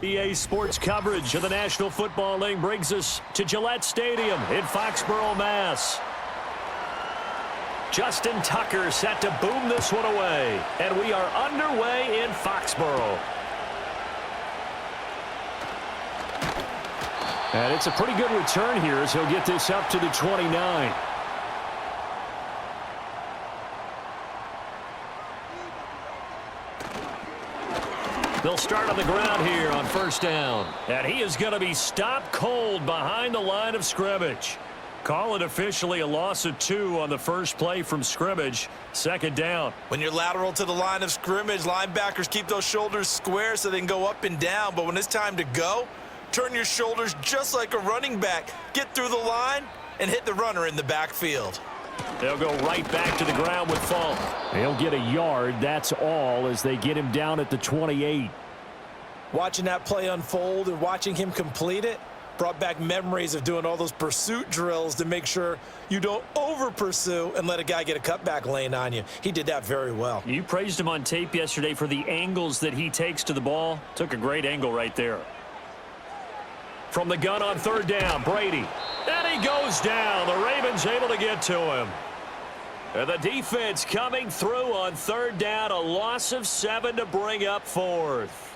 EA Sports coverage of the National Football League brings us to Gillette Stadium in Foxborough, Mass. Justin Tucker set to boom this one away, and we are underway in Foxborough. And it's a pretty good return here as he'll get this up to the 29. They'll start on the ground here on first down. And he is going to be stopped cold behind the line of scrimmage. Call it officially a loss of 2 on the first play from scrimmage. Second down. When you're lateral to the line of scrimmage, linebackers keep those shoulders square so they can go up and down. But when it's time to go, turn your shoulders just like a running back. Get through the line and hit the runner in the backfield. They'll go right back to the ground with Funk. They'll get a yard, that's all, as they get him down at the 28. Watching that play unfold and watching him complete it brought back memories of doing all those pursuit drills to make sure you don't over-pursue and let a guy get a cutback lane on you. He did that very well. You praised him on tape yesterday for the angles that he takes to the ball. Took a great angle right there. From the gun on third down, Brady. And he goes down. The Ravens able to get to him. And the defense coming through on third down. A loss of 7 to bring up fourth.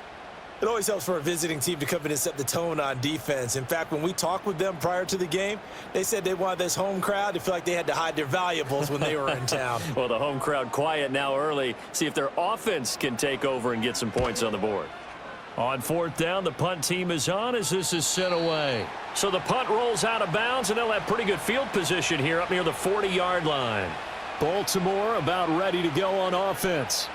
It always helps for a visiting team to come in and set the tone on defense. In fact, when we talked with them prior to the game, they said they wanted this home crowd to feel like they had to hide their valuables when they were in town. Well, the home crowd quiet now early. See if their offense can take over and get some points on the board. On fourth down, the punt team is on as this is sent away. So the punt rolls out of bounds, and they'll have pretty good field position here up near the 40-yard line. Baltimore about ready to go on offense.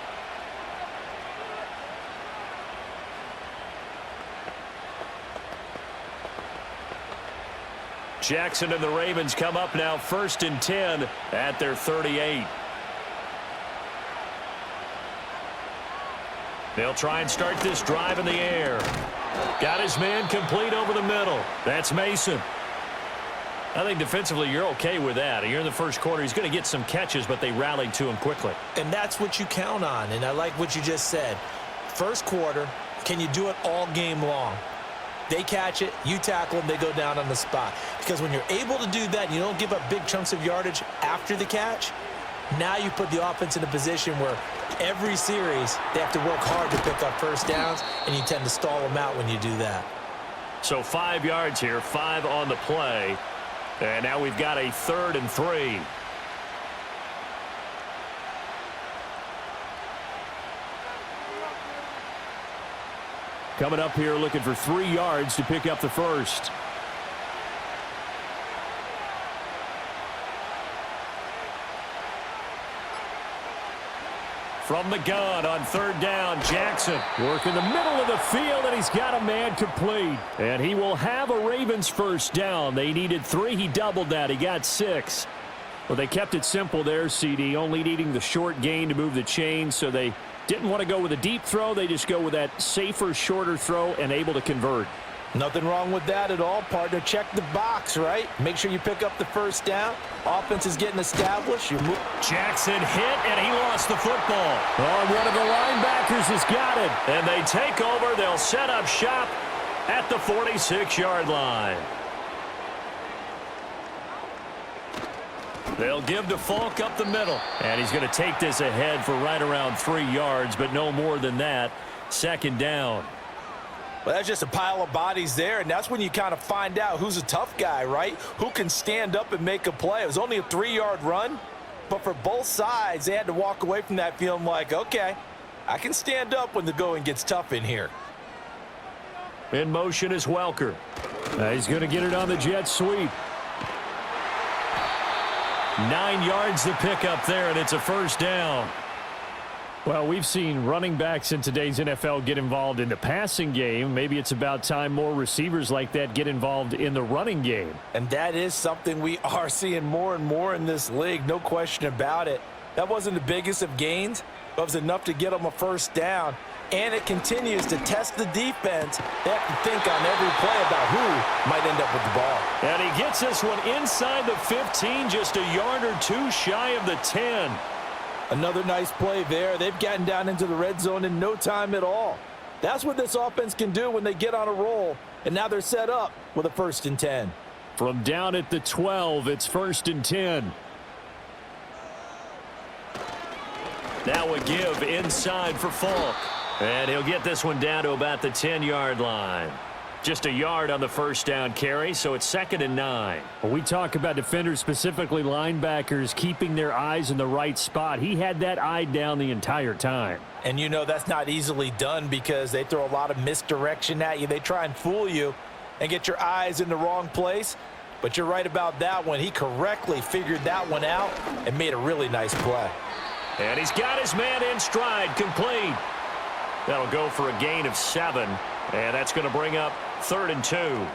Jackson and the Ravens come up now 1st and 10 at their 38. They'll try and start this drive in the air. Got his man complete over the middle. That's Mason. I think defensively you're okay with that. You're in the first quarter. He's going to get some catches, but they rallied to him quickly. And that's what you count on, and I like what you just said. First quarter, can you do it all game long? They catch it, you tackle them, they go down on the spot. Because when you're able to do that, you don't give up big chunks of yardage after the catch, now you put the offense in a position where every series they have to work hard to pick up first downs, and you tend to stall them out when you do that. So 5 yards here, 5 on the play. And now we've got a 3rd and 3. Coming up here looking for 3 yards to pick up the first. From the gun on third down, Jackson working the middle of the field, and he's got a man complete. And he will have a Ravens first down. They needed 3. He doubled that. He got 6. Well, they kept it simple there, CD, only needing the short gain to move the chain, so they didn't want to go with a deep throw. They just go with that safer, shorter throw and able to convert. Nothing wrong with that at all, partner. Check the box, right? Make sure you pick up the first down. Offense is getting established. Jackson hit, and he lost the football. Oh, one of the linebackers has got it. And they take over. They'll set up shop at the 46-yard line. They'll give to Falk up the middle. And he's going to take this ahead for right around 3 yards, but no more than that. Second down. Well, that's just a pile of bodies there, and that's when you kind of find out who's a tough guy, right? Who can stand up and make a play. It was only a 3-yard run, but for both sides, they had to walk away from that feeling like, okay, I can stand up when the going gets tough in here. In motion is Welker. He's going to get it on the jet sweep. 9 yards to pick up there, and it's a first down. Well, we've seen running backs in today's NFL get involved in the passing game. Maybe it's about time more receivers like that get involved in the running game. And that is something we are seeing more and more in this league, no question about it. That wasn't the biggest of gains, but it was enough to get them a first down. And it continues to test the defense. They have to think on every play about who might end up with the ball. And he gets this one inside the 15, just a yard or 2 shy of the 10. Another nice play there. They've gotten down into the red zone in no time at all. That's what this offense can do when they get on a roll, and now they're set up with a 1st and 10. From down at the 12, it's 1st and 10. Now a give inside for Falk. And he'll get this one down to about the 10-yard line. Just a yard on the 1st down carry, so it's 2nd and 9. When we talk about defenders, specifically linebackers, keeping their eyes in the right spot, he had that eye down the entire time. And you know that's not easily done because they throw a lot of misdirection at you. They try and fool you and get your eyes in the wrong place. But you're right about that one. He correctly figured that one out and made a really nice play. And he's got his man in stride, complete. That'll go for a gain of 7. And that's going to bring up 3rd and 2.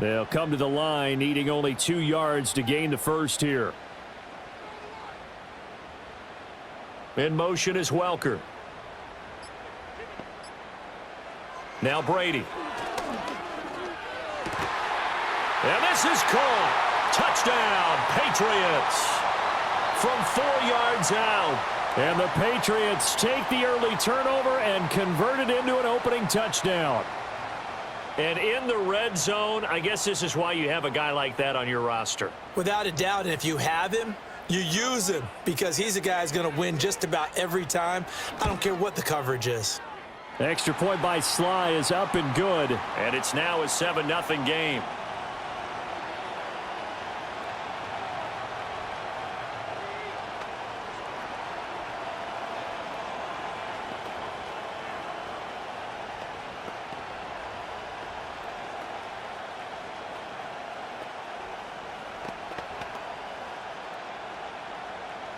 They'll come to the line, needing only 2 yards to gain the 1st here. In motion is Welker. Now Brady. And this is caught. Touchdown, Patriots. From 4 yards out. And the Patriots take the early turnover and convert it into an opening touchdown. And in the red zone, I guess this is why you have a guy like that on your roster. Without a doubt, and if you have him, you use him because he's a guy who's going to win just about every time. I don't care what the coverage is. Extra point by Sly is up and good. And it's now a 7-0 game.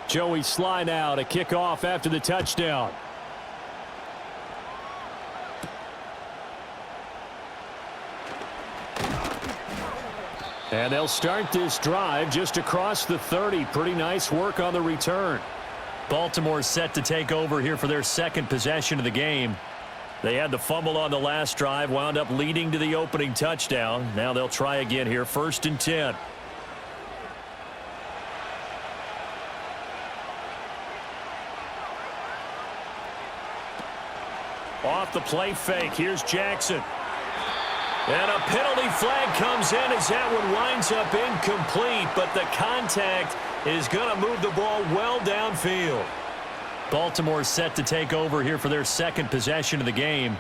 Joey Sly now to kick off after the touchdown. And they'll start this drive just across the 30. Pretty nice work on the return. Baltimore set to take over here for their 2nd possession of the game. They had the fumble on the last drive, wound up leading to the opening touchdown. Now they'll try again here, 1st and 10. Off the play fake, here's Jackson. And a penalty flag comes in as that one winds up incomplete, but the contact is going to move the ball well downfield. Baltimore set to take over here for their 2nd possession of the game.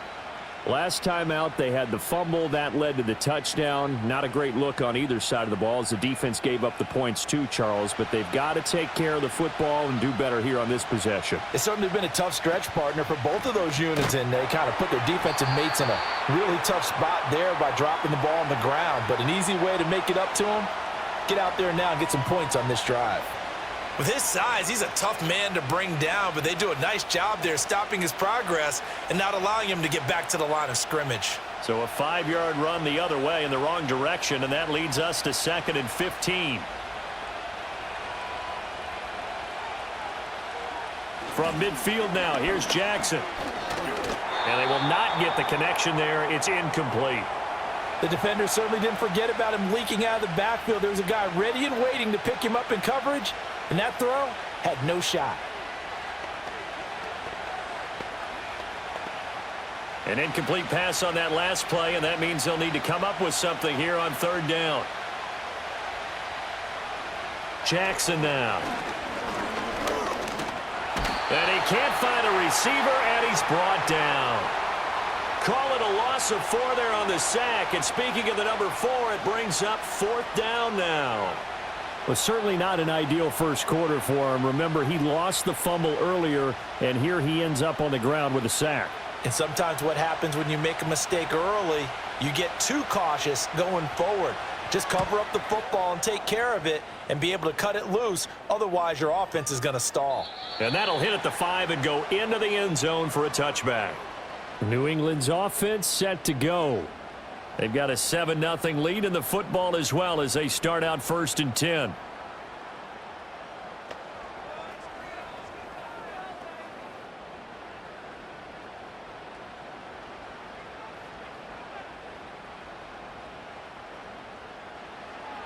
Last time out, they had the fumble. That led to the touchdown. Not a great look on either side of the ball as the defense gave up the points too, Charles. But they've got to take care of the football and do better here on this possession. It's certainly been a tough stretch, partner, for both of those units, and they kind of put their defensive mates in a really tough spot there by dropping the ball on the ground. But an easy way to make it up to them, get out there now and get some points on this drive. With his size, he's a tough man to bring down, but they do a nice job there stopping his progress and not allowing him to get back to the line of scrimmage. So a 5-yard run the other way in the wrong direction, and that leads us to 2nd and 15. From midfield now, here's Jackson. And they will not get the connection there. It's incomplete. The defender certainly didn't forget about him leaking out of the backfield. There was a guy ready and waiting to pick him up in coverage, and that throw had no shot. An incomplete pass on that last play, and that means they'll need to come up with something here on 3rd down. Jackson now. And he can't find a receiver, and he's brought down. Call it a loss of 4 there on the sack. And speaking of the number 4, it brings up 4th down now. Well, certainly not an ideal first quarter for him. Remember, he lost the fumble earlier, and here he ends up on the ground with a sack. And sometimes what happens when you make a mistake early, you get too cautious going forward. Just cover up the football and take care of it and be able to cut it loose. Otherwise, your offense is going to stall. And that'll hit at the 5 and go into the end zone for a touchback. New England's offense set to go. They've got a 7-0 lead in the football as well as they start out 1st and 10.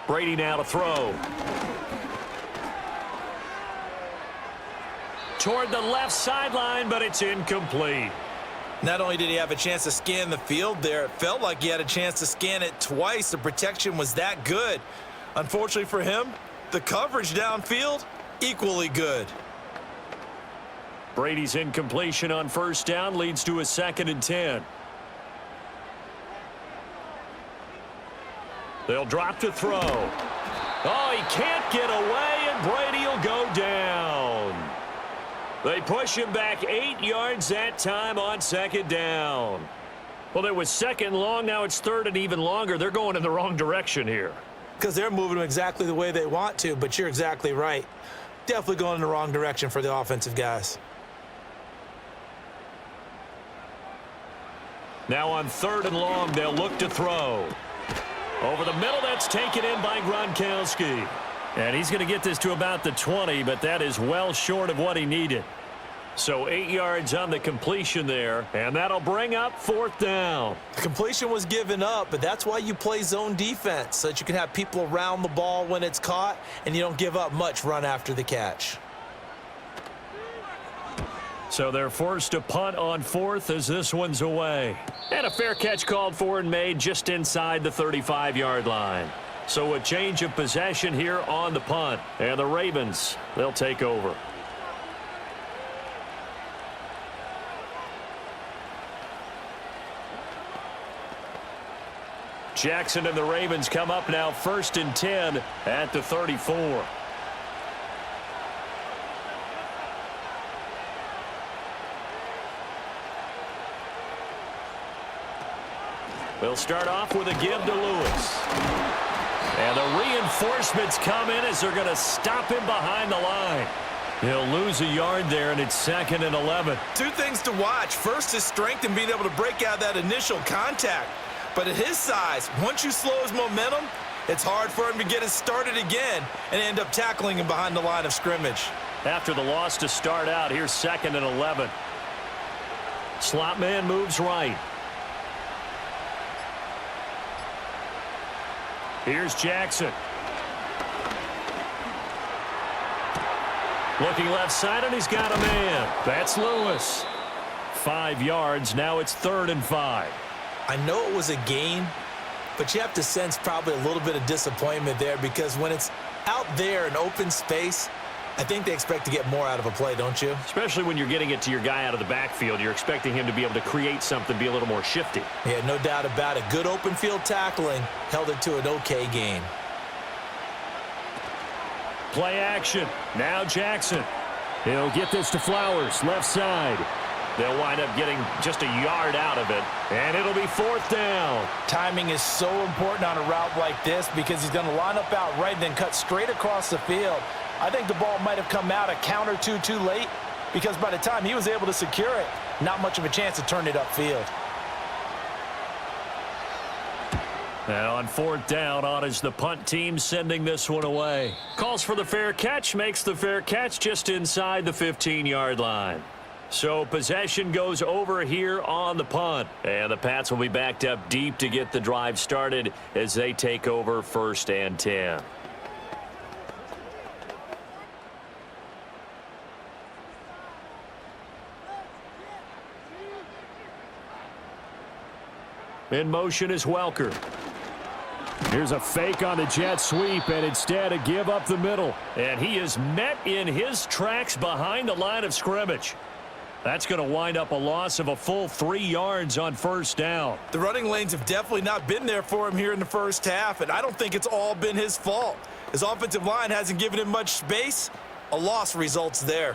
Brady now to throw. toward the left sideline, but it's incomplete. Not only did he have a chance to scan the field there, it felt like he had a chance to scan it twice. The protection was that good. Unfortunately for him, the coverage downfield, equally good. Brady's incompletion on first down leads to a 2nd and 10. They'll drop to throw. Oh, he can't get away, and Brady will go down. They push him back 8 yards that time on 2nd down. Well, there was 2nd long. Now it's 3rd and even longer. They're going in the wrong direction here. Because they're moving them exactly the way they want to, but you're exactly right. Definitely going in the wrong direction for the offensive guys. Now on 3rd and long, they'll look to throw. Over the middle, that's taken in by Gronkowski. And he's going to get this to about the 20, but that is well short of what he needed. So 8 yards on the completion there, and that'll bring up 4th down. The completion was given up, but that's why you play zone defense, so that you can have people around the ball when it's caught, and you don't give up much run after the catch. So they're forced to punt on 4th as this one's away. And a fair catch called for and made just inside the 35-yard line. So a change of possession here on the punt. And the Ravens, they'll take over. Jackson and the Ravens come up now 1st and 10 at the 34. They'll start off with a give to Lewis. And the reinforcements come in as they're going to stop him behind the line. He'll lose a yard there, and it's 2nd and 11. Two things to watch. First, his strength and being able to break out that initial contact. But at his size, once you slow his momentum, it's hard for him to get it started again and end up tackling him behind the line of scrimmage. After the loss to start out, here's 2nd and 11. Slot man moves right. Here's Jackson. Looking left side, and he's got a man. That's Lewis. 5 yards. Now it's 3rd and 5. I know it was a gain, but you have to sense probably a little bit of disappointment there because when it's out there in open space, I think they expect to get more out of a play, don't you? Especially when you're getting it to your guy out of the backfield. You're expecting him to be able to create something, be a little more shifty. Yeah, no doubt about it. Good open field tackling held it to an okay gain. Play action. Now Jackson. He'll get this to Flowers, left side. They'll wind up getting just a yard out of it, and it'll be 4th down. Timing is so important on a route like this because he's going to line up out right and then cut straight across the field. I think the ball might have come out a count or two too late because by the time he was able to secure it, not much of a chance to turn it upfield. And on 4th down, on is the punt team sending this one away. Calls for the fair catch, makes the fair catch just inside the 15-yard line. So possession goes over here on the punt. And the Pats will be backed up deep to get the drive started as they take over 1st and 10. In motion is Welker. Here's a fake on the jet sweep, and instead a give up the middle. And he is met in his tracks behind the line of scrimmage. That's going to wind up a loss of a full 3 yards on 1st down. The running lanes have definitely not been there for him here in the first half, and I don't think it's all been his fault. His offensive line hasn't given him much space. A loss results there.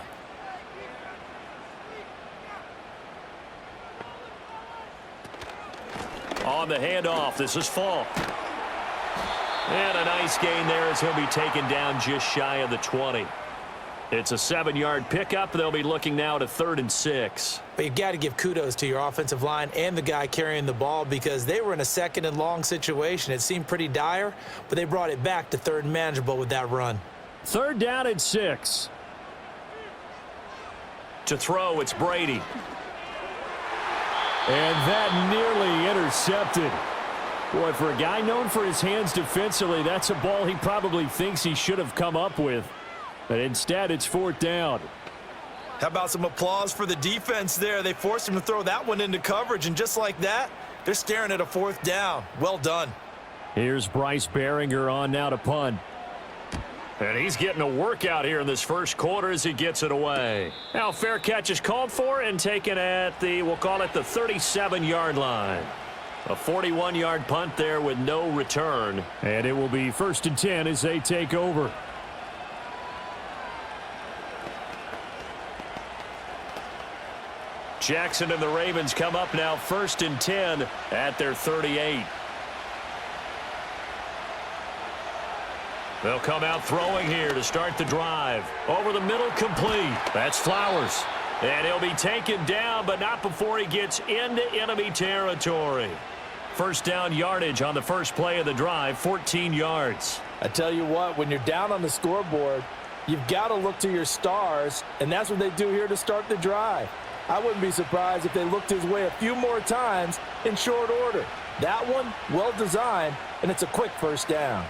On the handoff, this is Falk. And a nice gain there as he'll be taken down just shy of the 20. It's a 7-yard pickup. They'll be looking now to 3rd and 6. But you got to give kudos to your offensive line and the guy carrying the ball because they were in a 2nd and long situation. It seemed pretty dire, but they brought it back to 3rd and manageable with that run. 3rd down and 6. To throw, it's Brady. And that nearly intercepted. Boy, for a guy known for his hands defensively, that's a ball he probably thinks he should have come up with. But instead, it's 4th down. How about some applause for the defense there? They forced him to throw that one into coverage, and just like that, they're staring at a 4th down. Well done. Here's Bryce Behringer on now to punt. And he's getting a workout here in this first quarter as he gets it away. Now, fair catch is called for and taken at the, we'll call it the 37-yard line. A 41-yard punt there with no return. And it will be 1st and 10 as they take over. Jackson and the Ravens come up now 1st and 10 at their 38. They'll come out throwing here to start the drive. Over the middle, complete. That's Flowers. And he'll be taken down, but not before he gets into enemy territory. First down yardage on the first play of the drive, 14 yards. I tell you what, when you're down on the scoreboard, you've got to look to your stars, and that's what they do here to start the drive. I wouldn't be surprised if they looked his way a few more times in short order. That one, well designed, and it's a quick first down.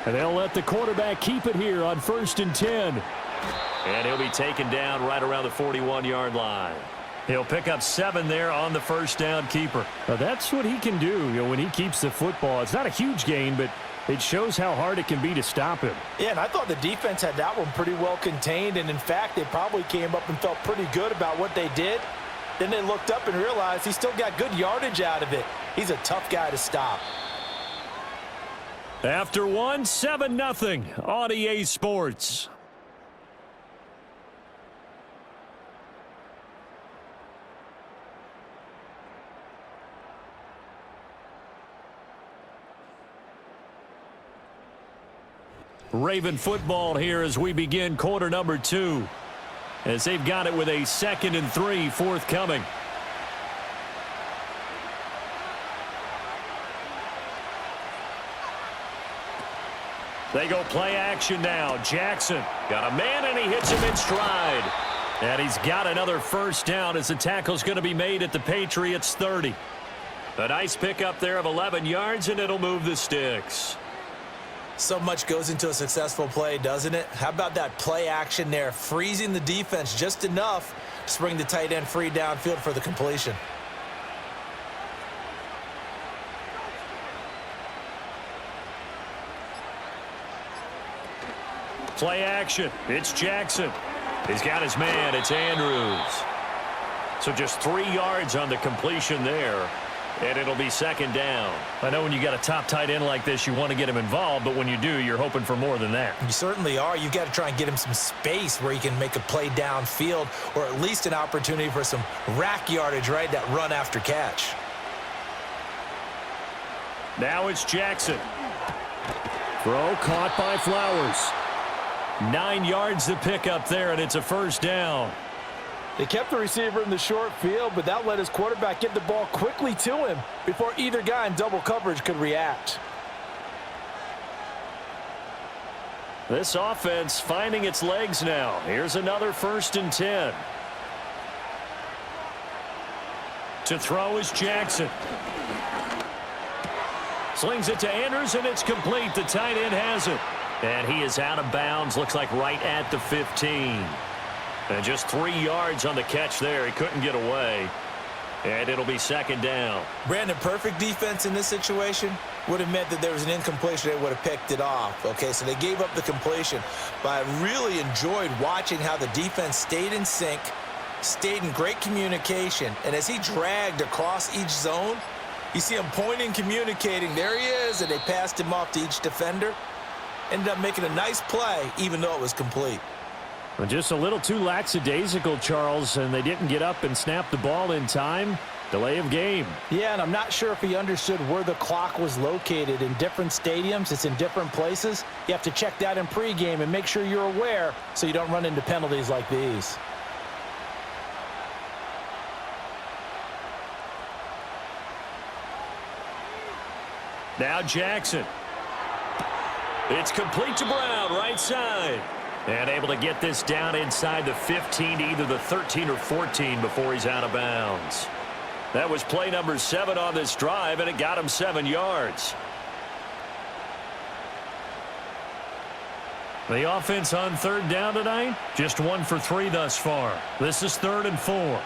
And they'll let the quarterback keep it here on 1st and 10. And he'll be taken down right around the 41-yard line. He'll pick up 7 there on the first down keeper. Now that's what he can do, when he keeps the football. It's not a huge gain, but it shows how hard it can be to stop him. Yeah, and I thought the defense had that one pretty well contained, and in fact, they probably came up and felt pretty good about what they did. Then they looked up and realized he still got good yardage out of it. He's a tough guy to stop. After one, 7-0 on EA Sports. Raven football here as we begin quarter number 2. As they've got it with a 2nd and 3 forthcoming. They go play action now. Jackson got a man, and he hits him in stride. And he's got another first down as the tackle's going to be made at the Patriots 30. A nice pickup there of 11 yards, and it'll move the sticks. So much goes into a successful play, doesn't it? How about that play action there, freezing the defense just enough to bring the tight end free downfield for the completion. Play action. It's Jackson. He's got his man. It's Andrews. So just 3 yards on the completion there. And it'll be 2nd down. I know when you got a top tight end like this, you want to get him involved, but when you do, you're hoping for more than that. You certainly are. You've got to try and get him some space where he can make a play downfield, or at least an opportunity for some rack yardage, right? That run after catch. Now it's Jackson. Throw caught by Flowers. 9 yards to pick up there, and it's a first down. They kept the receiver in the short field, but that let his quarterback get the ball quickly to him before either guy in double coverage could react. This offense finding its legs now. Here's another 1st and 10. To throw is Jackson. Slings it to Andrews, and it's complete. The tight end has it. And he is out of bounds, looks like right at the 15. And just 3 yards on the catch there. He couldn't get away. And it'll be 2nd down. Brandon, perfect defense in this situation would have meant that there was an incompletion. They would have picked it off. Okay, so they gave up the completion. But I really enjoyed watching how the defense stayed in sync, stayed in great communication. And as he dragged across each zone, you see him pointing, communicating. There he is, and they passed him off to each defender. Ended up making a nice play, even though it was complete. Well, just a little too lackadaisical, Charles, and they didn't get up and snap the ball in time. Delay of game. Yeah, and I'm not sure if he understood where the clock was located. In different stadiums, it's in different places. You have to check that in pregame and make sure you're aware so you don't run into penalties like these. Now Jackson. It's complete to Brown, right side. And able to get this down inside the 15 to either the 13 or 14 before he's out of bounds. That was play number 7 on this drive, and it got him 7 yards. The offense on third down tonight, just 1 for 3 thus far. This is 3rd and 4.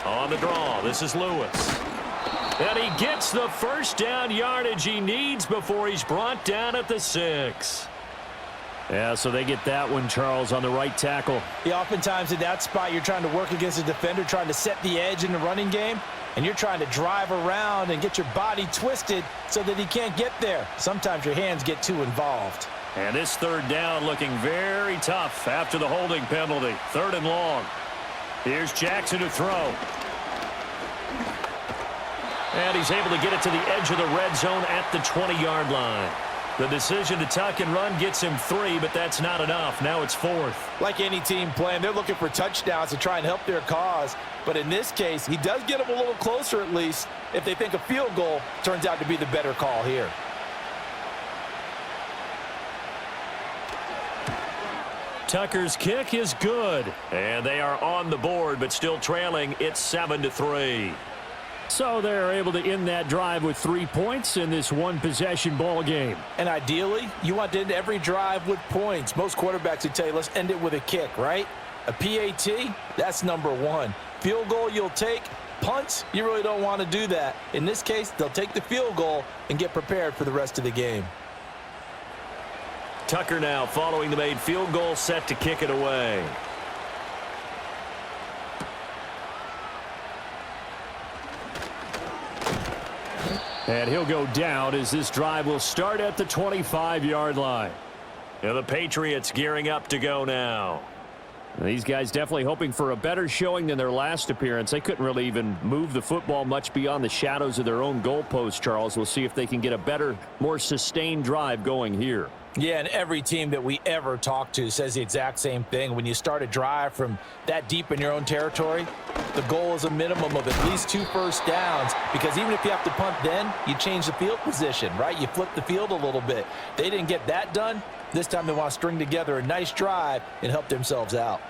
On the draw, this is Lewis. And he gets the first down yardage he needs before he's brought down at the 6. Yeah, so they get that one, Charles, on the right tackle. Yeah, oftentimes in that spot, you're trying to work against a defender, trying to set the edge in the running game, and you're trying to drive around and get your body twisted so that he can't get there. Sometimes your hands get too involved. And this 3rd down looking very tough after the holding penalty. 3rd and long. Here's Jackson to throw. And he's able to get it to the edge of the red zone at the 20-yard line. The decision to tuck and run gets him 3, but that's not enough. Now it's 4th. Like any team playing, they're looking for touchdowns to try and help their cause. But in this case, he does get them a little closer at least if they think a field goal turns out to be the better call here. Tucker's kick is good. And they are on the board, but still trailing. It's 7-3. So they're able to end that drive with 3 points in this one-possession ball game. And ideally, you want to end every drive with points. Most quarterbacks would tell you, let's end it with a kick, right? A PAT, that's number 1. Field goal you'll take. Punts, you really don't want to do that. In this case, they'll take the field goal and get prepared for the rest of the game. Tucker now following the made field goal, set to kick it away. And he'll go down as this drive will start at the 25-yard line. And the Patriots gearing up to go now. These guys definitely hoping for a better showing than their last appearance. They couldn't really even move the football much beyond the shadows of their own goalpost, Charles. We'll see if they can get a better, more sustained drive going here. Yeah, and every team that we ever talk to says the exact same thing. When you start a drive from that deep in your own territory, the goal is a minimum of at least 2 first downs, because even if you have to punt then, you change the field position, right? You flip the field a little bit. They didn't get that done. This time they want to string together a nice drive and help themselves out.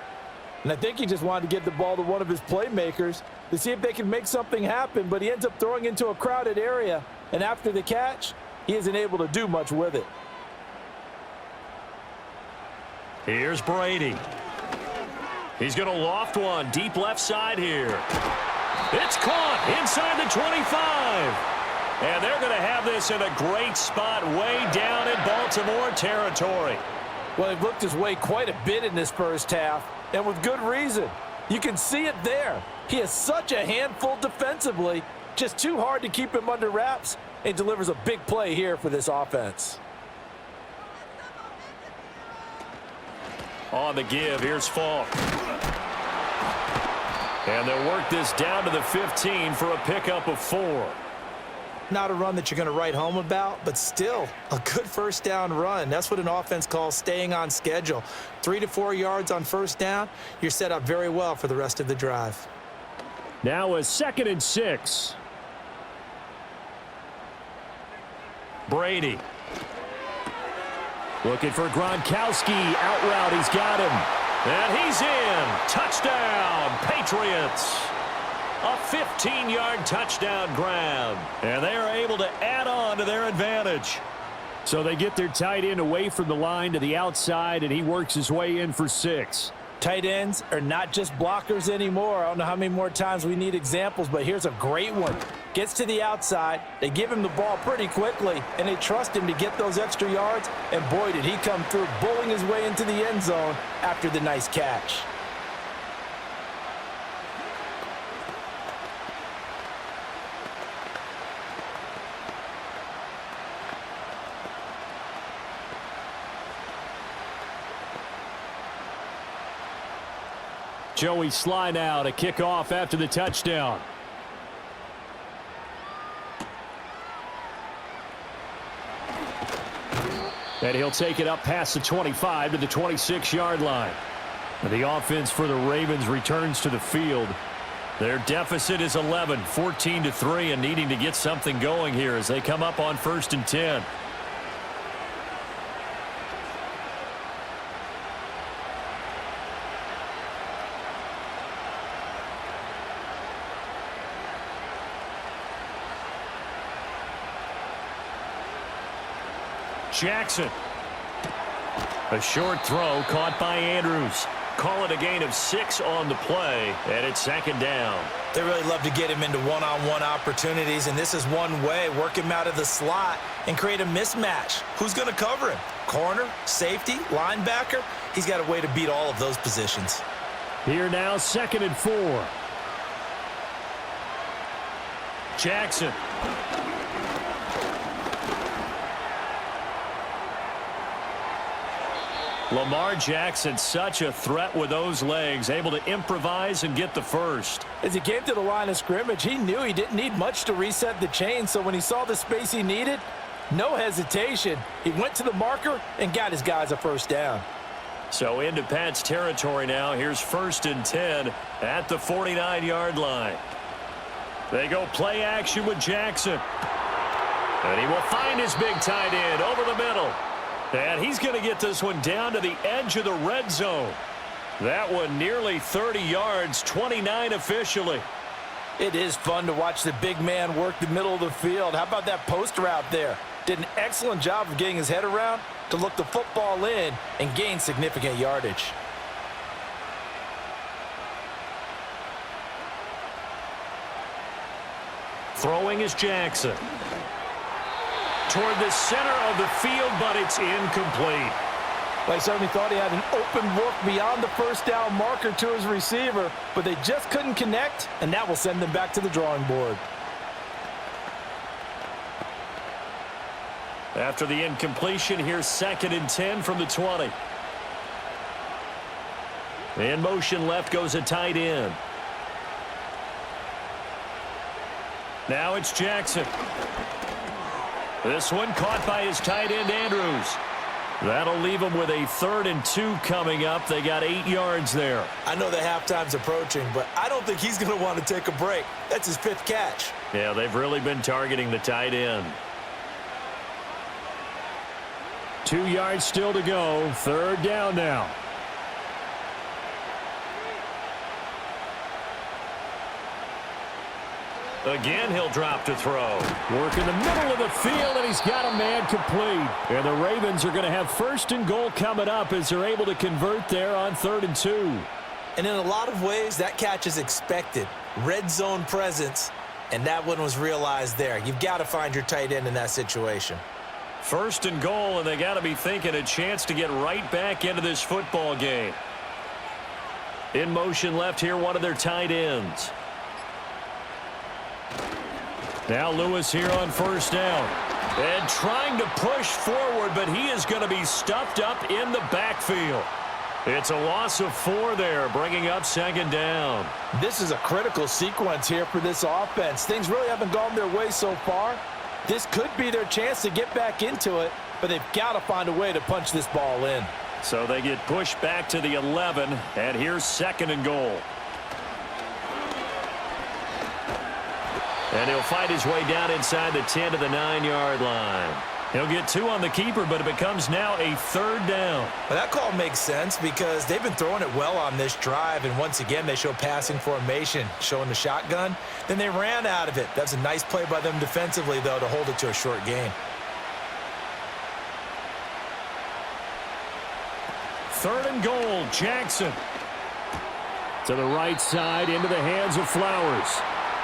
And I think he just wanted to get the ball to one of his playmakers to see if they can make something happen, but he ends up throwing into a crowded area, and after the catch, he isn't able to do much with it. Here's Brady. He's going to loft one deep left side here. It's caught inside the 25. And they're going to have this in a great spot way down in Baltimore territory. Well, they've looked his way quite a bit in this first half, and with good reason. You can see it there. He is such a handful defensively, just too hard to keep him under wraps, and delivers a big play here for this offense. On the give, here's Falk. And they'll work this down to the 15 for a pickup of 4. Not a run that you're going to write home about, but still a good first down run. That's what an offense calls staying on schedule. 3 to 4 yards on first down, you're set up very well for the rest of the drive. Now a 2nd and 6. Brady. Looking for Gronkowski. Out route, he's got him. And he's in. Touchdown, Patriots. A 15-yard touchdown grab. And they are able to add on to their advantage. So they get their tight end away from the line to the outside, and he works his way in for 6. Tight ends are not just blockers anymore. I don't know how many more times we need examples, but here's a great one. Gets to the outside, they give him the ball pretty quickly, and they trust him to get those extra yards, and boy, did he come through, bowling his way into the end zone after the nice catch. Joey Sly now to kick off after the touchdown. And he'll take it up past the 25 to the 26-yard line. And the offense for the Ravens returns to the field. Their deficit is 11, 14-3, and needing to get something going here as they come up on 1st and 10. Jackson. A short throw caught by Andrews. Call it a gain of 6 on the play, and it's second down. They really love to get him into one-on-one opportunities, and this is one way. Work him out of the slot and create a mismatch. Who's going to cover him? Corner, safety, linebacker? He's got a way to beat all of those positions. Here now, 2nd and 4. Jackson. Lamar Jackson, such a threat with those legs, able to improvise and get the first. As he came to the line of scrimmage, he knew he didn't need much to reset the chain, so when he saw the space he needed, no hesitation. He went to the marker and got his guys a first down. So into Pat's territory now. Here's 1st and 10 at the 49-yard line. They go play action with Jackson. And he will find his big tight end over the middle. And he's going to get this one down to the edge of the red zone. That one nearly 30 yards, 29 officially. It is fun to watch the big man work the middle of the field. How about that post route there? Did an excellent job of getting his head around to look the football in and gain significant yardage. Throwing is Jackson. Toward the center of the field, but it's incomplete. They certainly thought he had an open look beyond the first down marker to his receiver, but they just couldn't connect, and that will send them back to the drawing board. After the incompletion, here's 2nd and 10 from the 20. In motion left goes a tight end. Now it's Jackson. This one caught by his tight end, Andrews. That'll leave them with a 3rd and 2 coming up. They got 8 yards there. I know the halftime's approaching, but I don't think he's going to want to take a break. That's his 5th catch. Yeah, they've really been targeting the tight end. 2 yards still to go. 3rd down now. Again, he'll drop to throw. Work in the middle of the field, and he's got a man complete. And the Ravens are going to have 1st and goal coming up as they're able to convert there on 3rd and 2. And in a lot of ways, that catch is expected. Red zone presence, and that one was realized there. You've got to find your tight end in that situation. 1st and goal, and they got to be thinking a chance to get right back into this football game. In motion left here, one of their tight ends. Now Lewis here on 1st down. And trying to push forward, but he is going to be stuffed up in the backfield. It's a loss of 4 there, bringing up 2nd down. This is a critical sequence here for this offense. Things really haven't gone their way so far. This could be their chance to get back into it, but they've got to find a way to punch this ball in. So they get pushed back to the 11, and here's 2nd and goal. And he'll fight his way down inside the 10 to the 9-yard line. He'll get 2 on the keeper, but it becomes now a 3rd down. Well, that call makes sense because they've been throwing it well on this drive, and once again, they show passing formation, showing the shotgun. Then they ran out of it. That's a nice play by them defensively, though, to hold it to a short gain. 3rd and goal, Jackson. To the right side, into the hands of Flowers.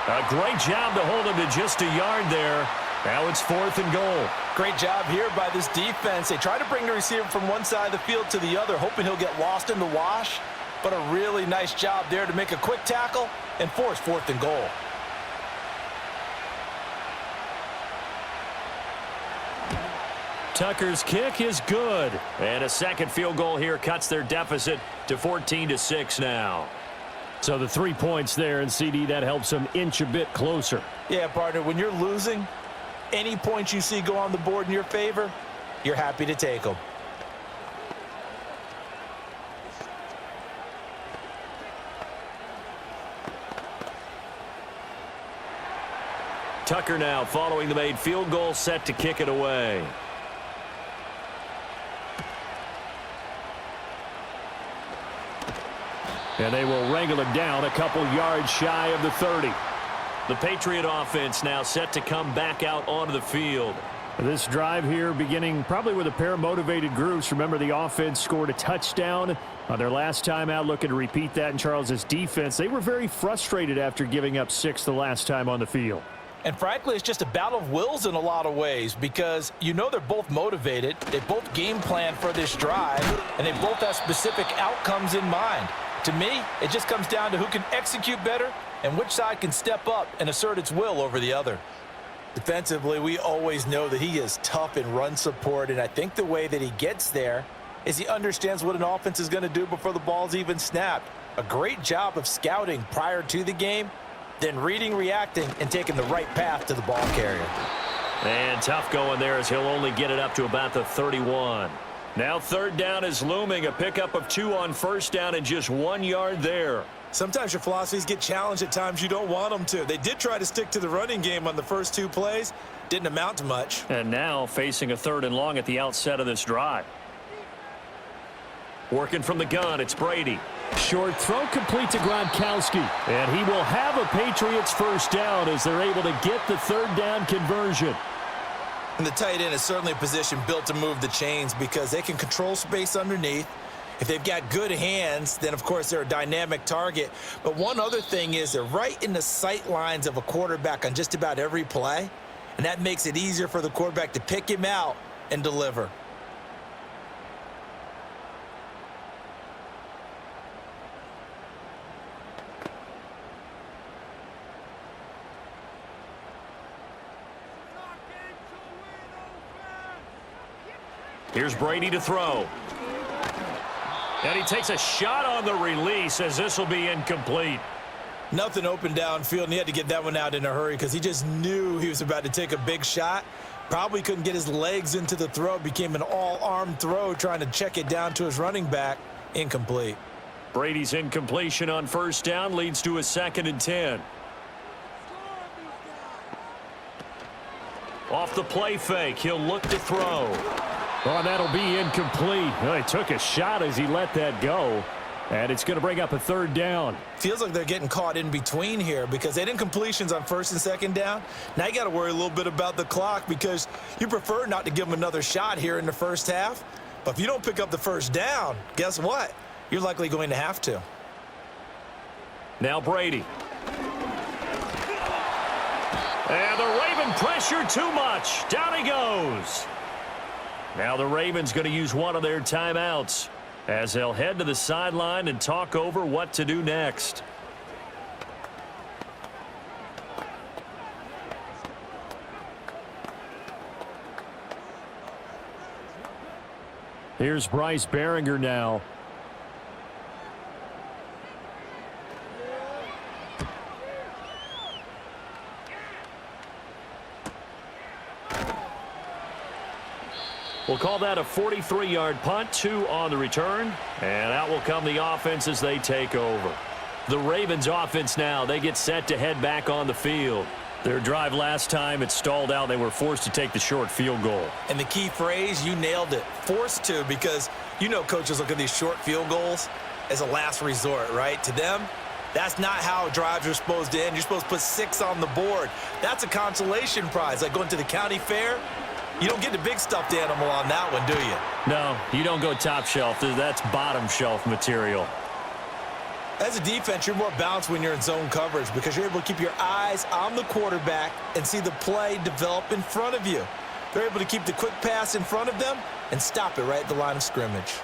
A great job to hold him to just a yard there. Now it's 4th and goal. Great job here by this defense. They try to bring the receiver from one side of the field to the other, hoping he'll get lost in the wash. But a really nice job there to make a quick tackle and force 4th and goal. Tucker's kick is good. And a 2nd field goal here cuts their deficit to 14-6 now. So the 3 points there, and CD, that helps them inch a bit closer. Yeah, partner, when you're losing, any points you see go on the board in your favor, you're happy to take them. Tucker now following the made field goal, set to kick it away. And they will wrangle him down a couple yards shy of the 30. The Patriot offense now set to come back out onto the field. This drive here beginning probably with a pair of motivated groups. Remember, the offense scored a touchdown on their last time out, looking to repeat that in Charles's defense. They were very frustrated after giving up 6 the last time on the field. And frankly, it's just a battle of wills in a lot of ways because you know they're both motivated. They both game plan for this drive, and they both have specific outcomes in mind. To me, it just comes down to who can execute better and which side can step up and assert its will over the other. Defensively, we always know that he is tough in run support, and I think the way that he gets there is he understands what an offense is going to do before the ball's even snapped. A great job of scouting prior to the game, then reading, reacting, and taking the right path to the ball carrier. And tough going there as he'll only get it up to about the 31. Now 3rd down is looming, a pickup of 2 on 1st down and just 1 yard there. Sometimes your philosophies get challenged at times you don't want them to. They did try to stick to the running game on the first 2 plays. Didn't amount to much. And now facing a 3rd and long at the outset of this drive. Working from the gun, it's Brady. Short throw complete to Gronkowski. And he will have a Patriots 1st down as they're able to get the 3rd down conversion. And the tight end is certainly a position built to move the chains because they can control space underneath. If they've got good hands, then, of course, they're a dynamic target. But one other thing is they're right in the sight lines of a quarterback on just about every play, and that makes it easier for the quarterback to pick him out and deliver. Here's Brady to throw. And he takes a shot on the release as this will be incomplete. Nothing open downfield, and he had to get that one out in a hurry because he just knew he was about to take a big shot. Probably couldn't get his legs into the throw. Became an all-arm throw trying to check it down to his running back. Incomplete. Brady's incompletion on 1st down leads to a 2nd and 10. Off the play fake, he'll look to throw. Oh, that'll be incomplete. Well, he took a shot as he let that go. And it's going to bring up a 3rd down. Feels like they're getting caught in between here because they had incompletions on 1st and 2nd down. Now you got to worry a little bit about the clock because you prefer not to give them another shot here in the 1st half. But if you don't pick up the 1st down, guess what? You're likely going to have to. Now Brady. And the Raven pressure too much. Down he goes. Now the Ravens going to use one of their timeouts as they'll head to the sideline and talk over what to do next. Here's Bryce Behringer now. We'll call that a 43-yard punt, 2 on the return. And out will come the offense as they take over. The Ravens offense now, they get set to head back on the field. Their drive last time, it stalled out. They were forced to take the short field goal. And the key phrase, you nailed it, forced to, because you know coaches look at these short field goals as a last resort, right? To them, that's not how drives are supposed to end. You're supposed to put 6 on the board. That's a consolation prize, like going to the county fair. You don't get the big stuffed animal on that one, do you? No, you don't go top shelf. That's bottom shelf material. As a defense, you're more balanced when you're in zone coverage because you're able to keep your eyes on the quarterback and see the play develop in front of you. They're able to keep the quick pass in front of them and stop it right at the line of scrimmage.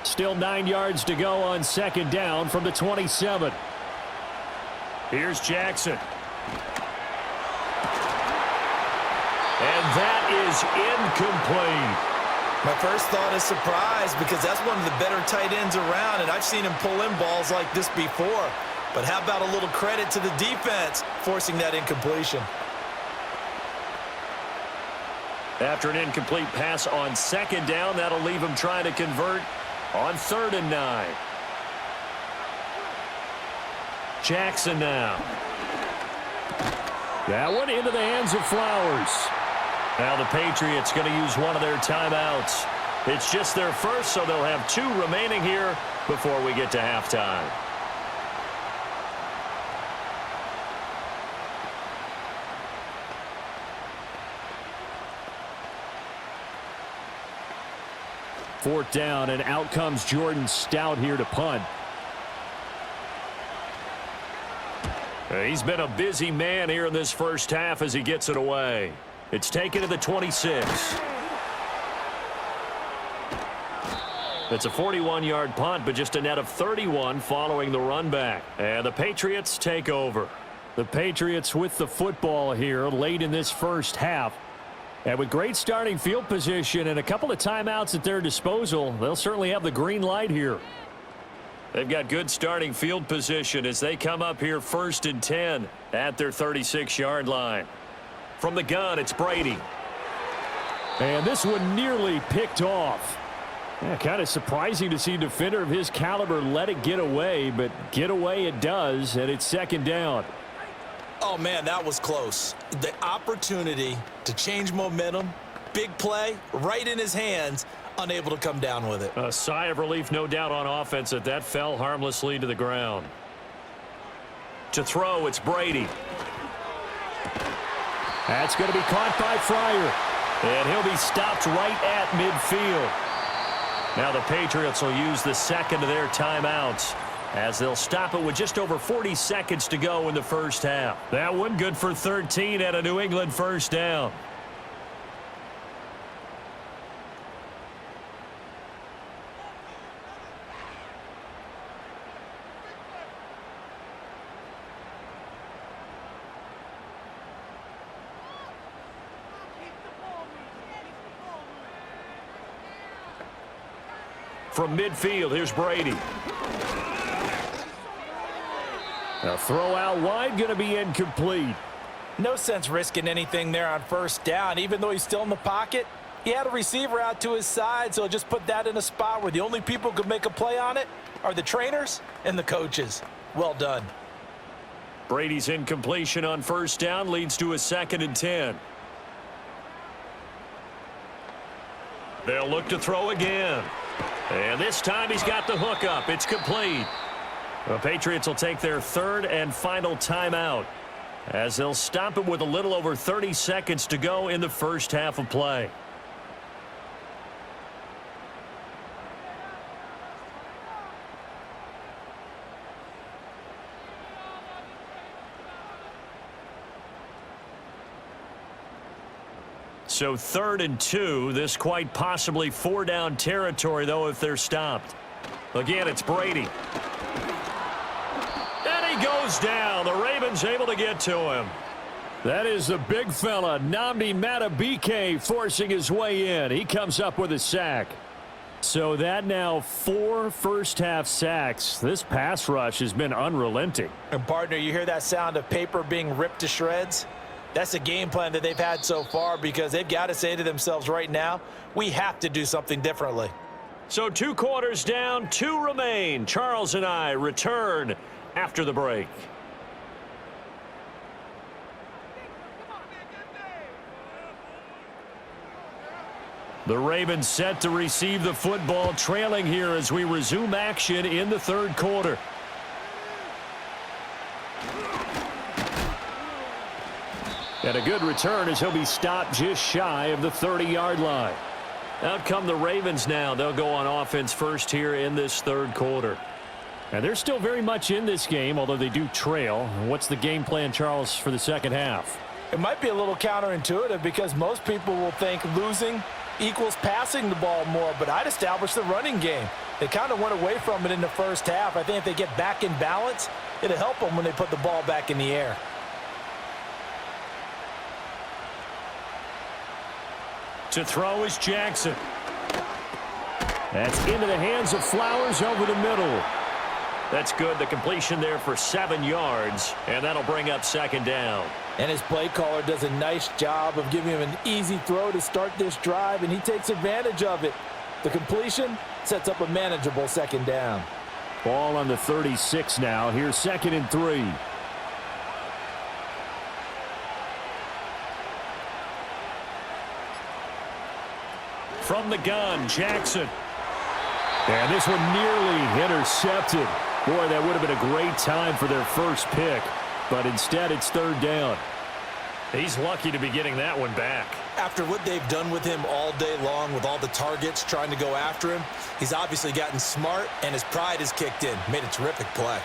Still 9 yards to go on 2nd down from the 27. Here's Jackson. And that is incomplete. My first thought is surprise because that's one of the better tight ends around, and I've seen him pull in balls like this before. But how about a little credit to the defense forcing that incompletion? After an incomplete pass on 2nd down, that'll leave him trying to convert on 3rd and 9. Jackson now. That one into the hands of Flowers. Now the Patriots going to use one of their timeouts. It's just their first, so they'll have 2 remaining here before we get to halftime. 4th down, and out comes Jordan Stout here to punt. He's been a busy man here in this first half as he gets it away. It's taken to the 26. It's a 41-yard punt, but just a net of 31 following the run back. And the Patriots take over. The Patriots with the football here late in this first half. And with great starting field position and a couple of timeouts at their disposal, they'll certainly have the green light here. They've got good starting field position as they come up here 1st and 10 at their 36-yard line. From the gun, it's Brady. And this one nearly picked off. Yeah, kind of surprising to see a defender of his caliber let it get away, but get away it does, and it's 2nd down. Oh, man, that was close. The opportunity to change momentum, big play, right in his hands, unable to come down with it. A sigh of relief, no doubt, on offense that fell harmlessly to the ground. To throw, it's Brady. That's going to be caught by Fryer. And he'll be stopped right at midfield. Now the Patriots will use the second of their timeouts as they'll stop it with just over 40 seconds to go in the first half. That one good for 13 at a New England 1st down. From midfield, here's Brady. A throw out wide, going to be incomplete. No sense risking anything there on 1st down. Even though he's still in the pocket, he had a receiver out to his side, so just put that in a spot where the only people who could make a play on it are the trainers and the coaches. Well done. Brady's incompletion on 1st down leads to a 2nd and 10. They'll look to throw again. And this time he's got the hook up. It's complete. The Patriots will take their 3rd and final timeout as they'll stop it with a little over 30 seconds to go in the first half of play. So 3rd and 2, this quite possibly 4-down territory, though, if they're stopped. Again, it's Brady. And he goes down. The Ravens able to get to him. That is the big fella, Nnamdi Madubuike, forcing his way in. He comes up with a sack. So that now 4 first-half sacks. This pass rush has been unrelenting. And, partner, you hear that sound of paper being ripped to shreds? That's a game plan that they've had so far because they've got to say to themselves right now, we have to do something differently. So 2 quarters down, 2 remain. Charles and I return after the break. The Ravens set to receive the football, trailing here as we resume action in the 3rd quarter. And a good return as he'll be stopped just shy of the 30-yard line. Out come the Ravens now. They'll go on offense first here in this 3rd quarter. And they're still very much in this game, although they do trail. What's the game plan, Charles, for the 2nd half? It might be a little counterintuitive because most people will think losing equals passing the ball more, but I'd establish the running game. They kind of went away from it in the first half. I think if they get back in balance, it'll help them when they put the ball back in the air. To throw is Jackson. That's into the hands of Flowers over the middle. That's good. The completion there for 7 yards, and that'll bring up 2nd down. And his play caller does a nice job of giving him an easy throw to start this drive, and he takes advantage of it. The completion sets up a manageable 2nd down. Ball on the 36 now. Here's 2nd and 3. From the gun, Jackson. And this one nearly intercepted. Boy, that would have been a great time for their first pick. But instead, it's 3rd down. He's lucky to be getting that one back. After what they've done with him all day long with all the targets trying to go after him, he's obviously gotten smart, and his pride has kicked in. Made a terrific play.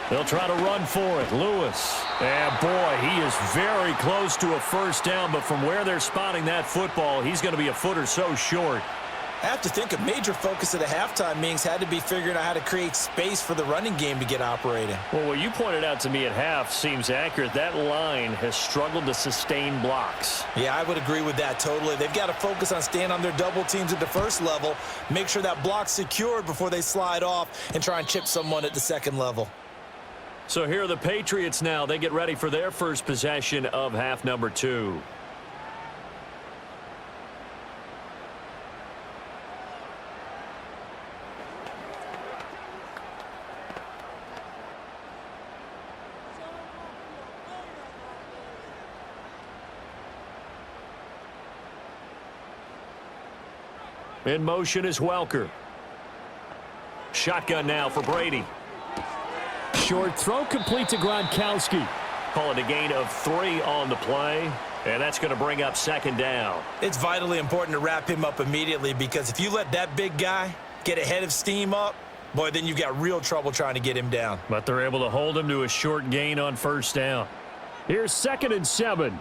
They'll try to run for it. Lewis. And, boy, he is very close to a first down, but from where they're spotting that football, he's going to be a foot or so short. I have to think a major focus of the halftime meetings had to be figuring out how to create space for the running game to get operating. Well, what you pointed out to me at half seems accurate. That line has struggled to sustain blocks. Yeah, I would agree with that totally. They've got to focus on staying on their double teams at the first level, make sure that block's secured before they slide off and try and chip someone at the second level. So here are the Patriots now. They get ready for their first possession of half number 2. In motion is Welker. Shotgun now for Brady. Short throw complete to Gronkowski. Call it a gain of 3 on the play, and that's going to bring up second down. It's vitally important to wrap him up immediately, because if you let that big guy get ahead of steam up, boy, then you've got real trouble trying to get him down. But they're able to hold him to a short gain on first down. Here's 2nd and 7.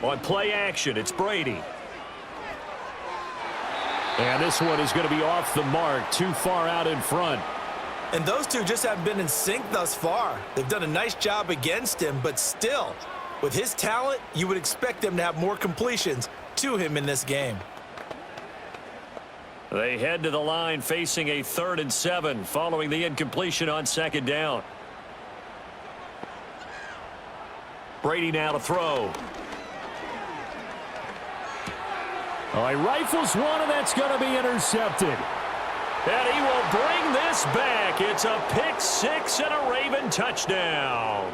On play action, it's Brady. And this one is going to be off the mark, too far out in front. And those two just haven't been in sync thus far. They've done a nice job against him, but still, with his talent, you would expect them to have more completions to him in this game. They head to the line facing a 3rd and 7 following the incompletion on second down. Brady now to throw. Oh, he rifles one, and that's going to be intercepted. And he will bring this back. It's a pick 6 and a Raven touchdown.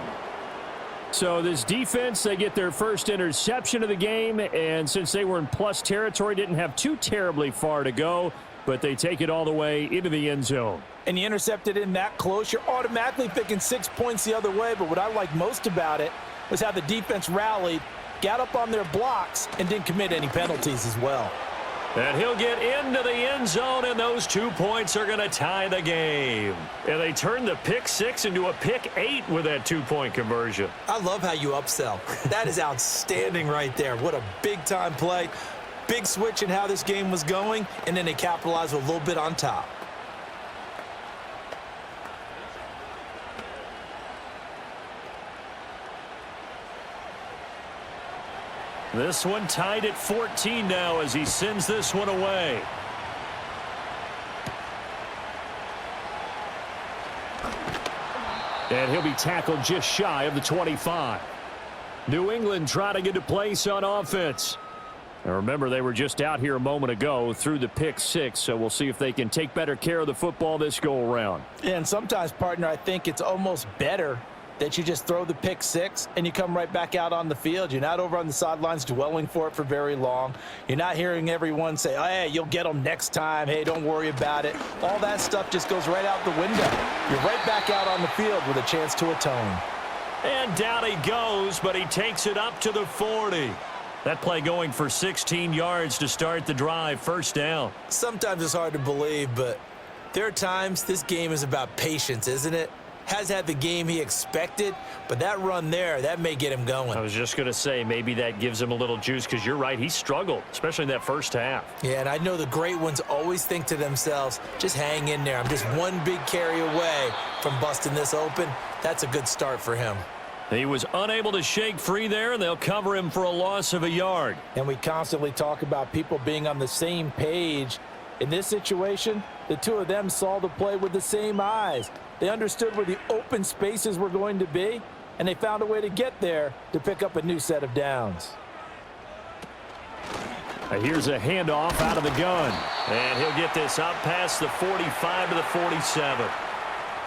So this defense, they get their first interception of the game, and since they were in plus territory, didn't have too terribly far to go, but they take it all the way into the end zone. And you intercepted in that close, you're automatically thinking 6 points the other way, but what I like most about it was how the defense rallied, got up on their blocks, and didn't commit any penalties as well. And he'll get into the end zone, and those 2 points are going to tie the game. And they turn the pick 6 into a pick 8 with that 2-point conversion. I love how you upsell. That is outstanding right there. What a big-time play. Big switch in how this game was going, and then they capitalized with a little bit on top. This one tied at 14 now as he sends this one away. And he'll be tackled just shy of the 25. New England trying to get to place on offense. And remember, they were just out here a moment ago through the pick 6, so we'll see if they can take better care of the football this go-around. And sometimes, partner, I think it's almost better that you just throw the pick 6 and you come right back out on the field. You're not over on the sidelines dwelling for it for very long. You're not hearing everyone say, oh, hey, you'll get them next time. Hey, don't worry about it. All that stuff just goes right out the window. You're right back out on the field with a chance to atone. And down he goes, but he takes it up to the 40. That play going for 16 yards to start the drive, first down. Sometimes it's hard to believe, but there are times this game is about patience, isn't it? Has had the game he expected, but that run there, that may get him going. I was just going to say, maybe that gives him a little juice, because you're right, he struggled, especially in that first half. Yeah, and I know the great ones always think to themselves, just hang in there. I'm just one big carry away from busting this open. That's a good start for him. He was unable to shake free there, and they'll cover him for a loss of a yard. And we constantly talk about people being on the same page. In this situation, the two of them saw the play with the same eyes. They understood where the open spaces were going to be, and they found a way to get there to pick up a new set of downs. Here's a handoff out of the gun. And he'll get this up past the 45 to the 47.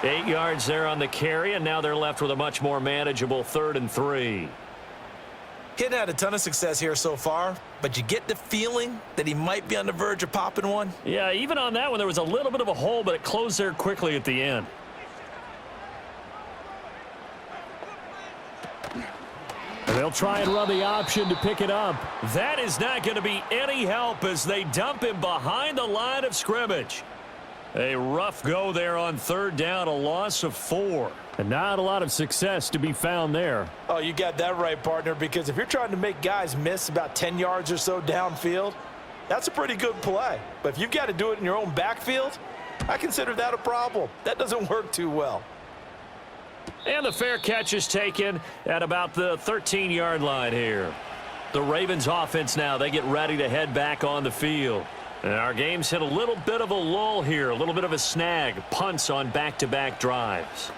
8 yards there on the carry, and now they're left with a much more manageable 3rd and 3. He hadn't had a ton of success here so far, but you get the feeling that he might be on the verge of popping one. Yeah, even on that one, there was a little bit of a hole, but it closed there quickly at the end. And they'll try and run the option to pick it up. That is not going to be any help as they dump him behind the line of scrimmage. A rough go there on third down, a loss of 4. And not a lot of success to be found there. Oh, you got that right, partner, because if you're trying to make guys miss about 10 yards or so downfield, that's a pretty good play. But if you've got to do it in your own backfield, I consider that a problem. That doesn't work too well. And the fair catch is taken at about the 13-yard line here. The Ravens offense now, they get ready to head back on the field. And our game's hit a little bit of a lull here, a little bit of a snag, punts on back-to-back drives.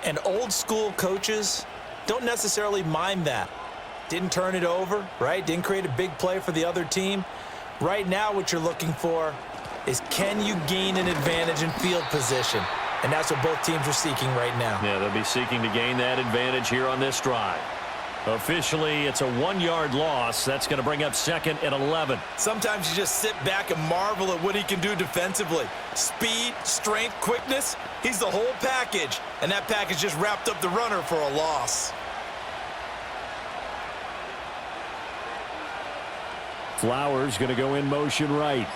And old school coaches don't necessarily mind that. Didn't turn it over, right? Didn't create a big play for the other team. Right now what you're looking for is, can you gain an advantage in field position? And that's what both teams are seeking right now. Yeah, they'll be seeking to gain that advantage here on this drive. Officially, it's a 1-yard loss. That's going to bring up 2nd and 11. Sometimes you just sit back and marvel at what he can do defensively. Speed, strength, quickness, he's the whole package. And that package just wrapped up the runner for a loss. Flowers going to go in motion right.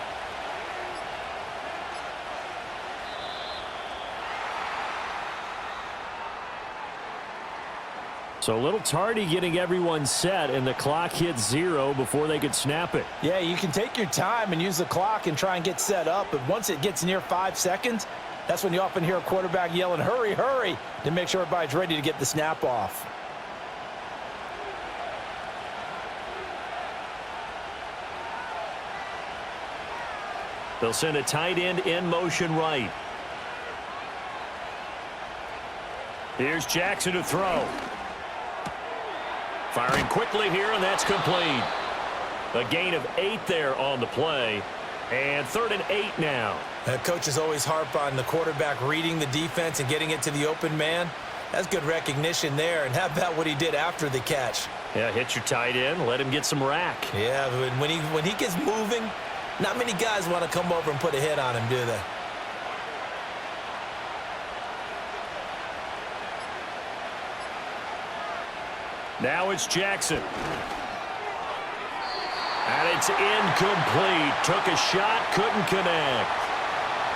So a little tardy getting everyone set, and the clock hits 0 before they could snap it. Yeah, you can take your time and use the clock and try and get set up, but once it gets near 5 seconds, that's when you often hear a quarterback yelling, hurry, hurry, to make sure everybody's ready to get the snap off. They'll send a tight end in motion right. Here's Jackson to throw. Firing quickly here, and that's complete. A gain of 8 there on the play. And 3rd and 8 now. Coaches always harp on the quarterback reading the defense and getting it to the open man. That's good recognition there. And how about what he did after the catch? Yeah, hit your tight end, let him get some rack. Yeah, but when he gets moving, not many guys want to come over and put a hit on him, do they? Now it's Jackson. And it's incomplete. Took a shot, couldn't connect.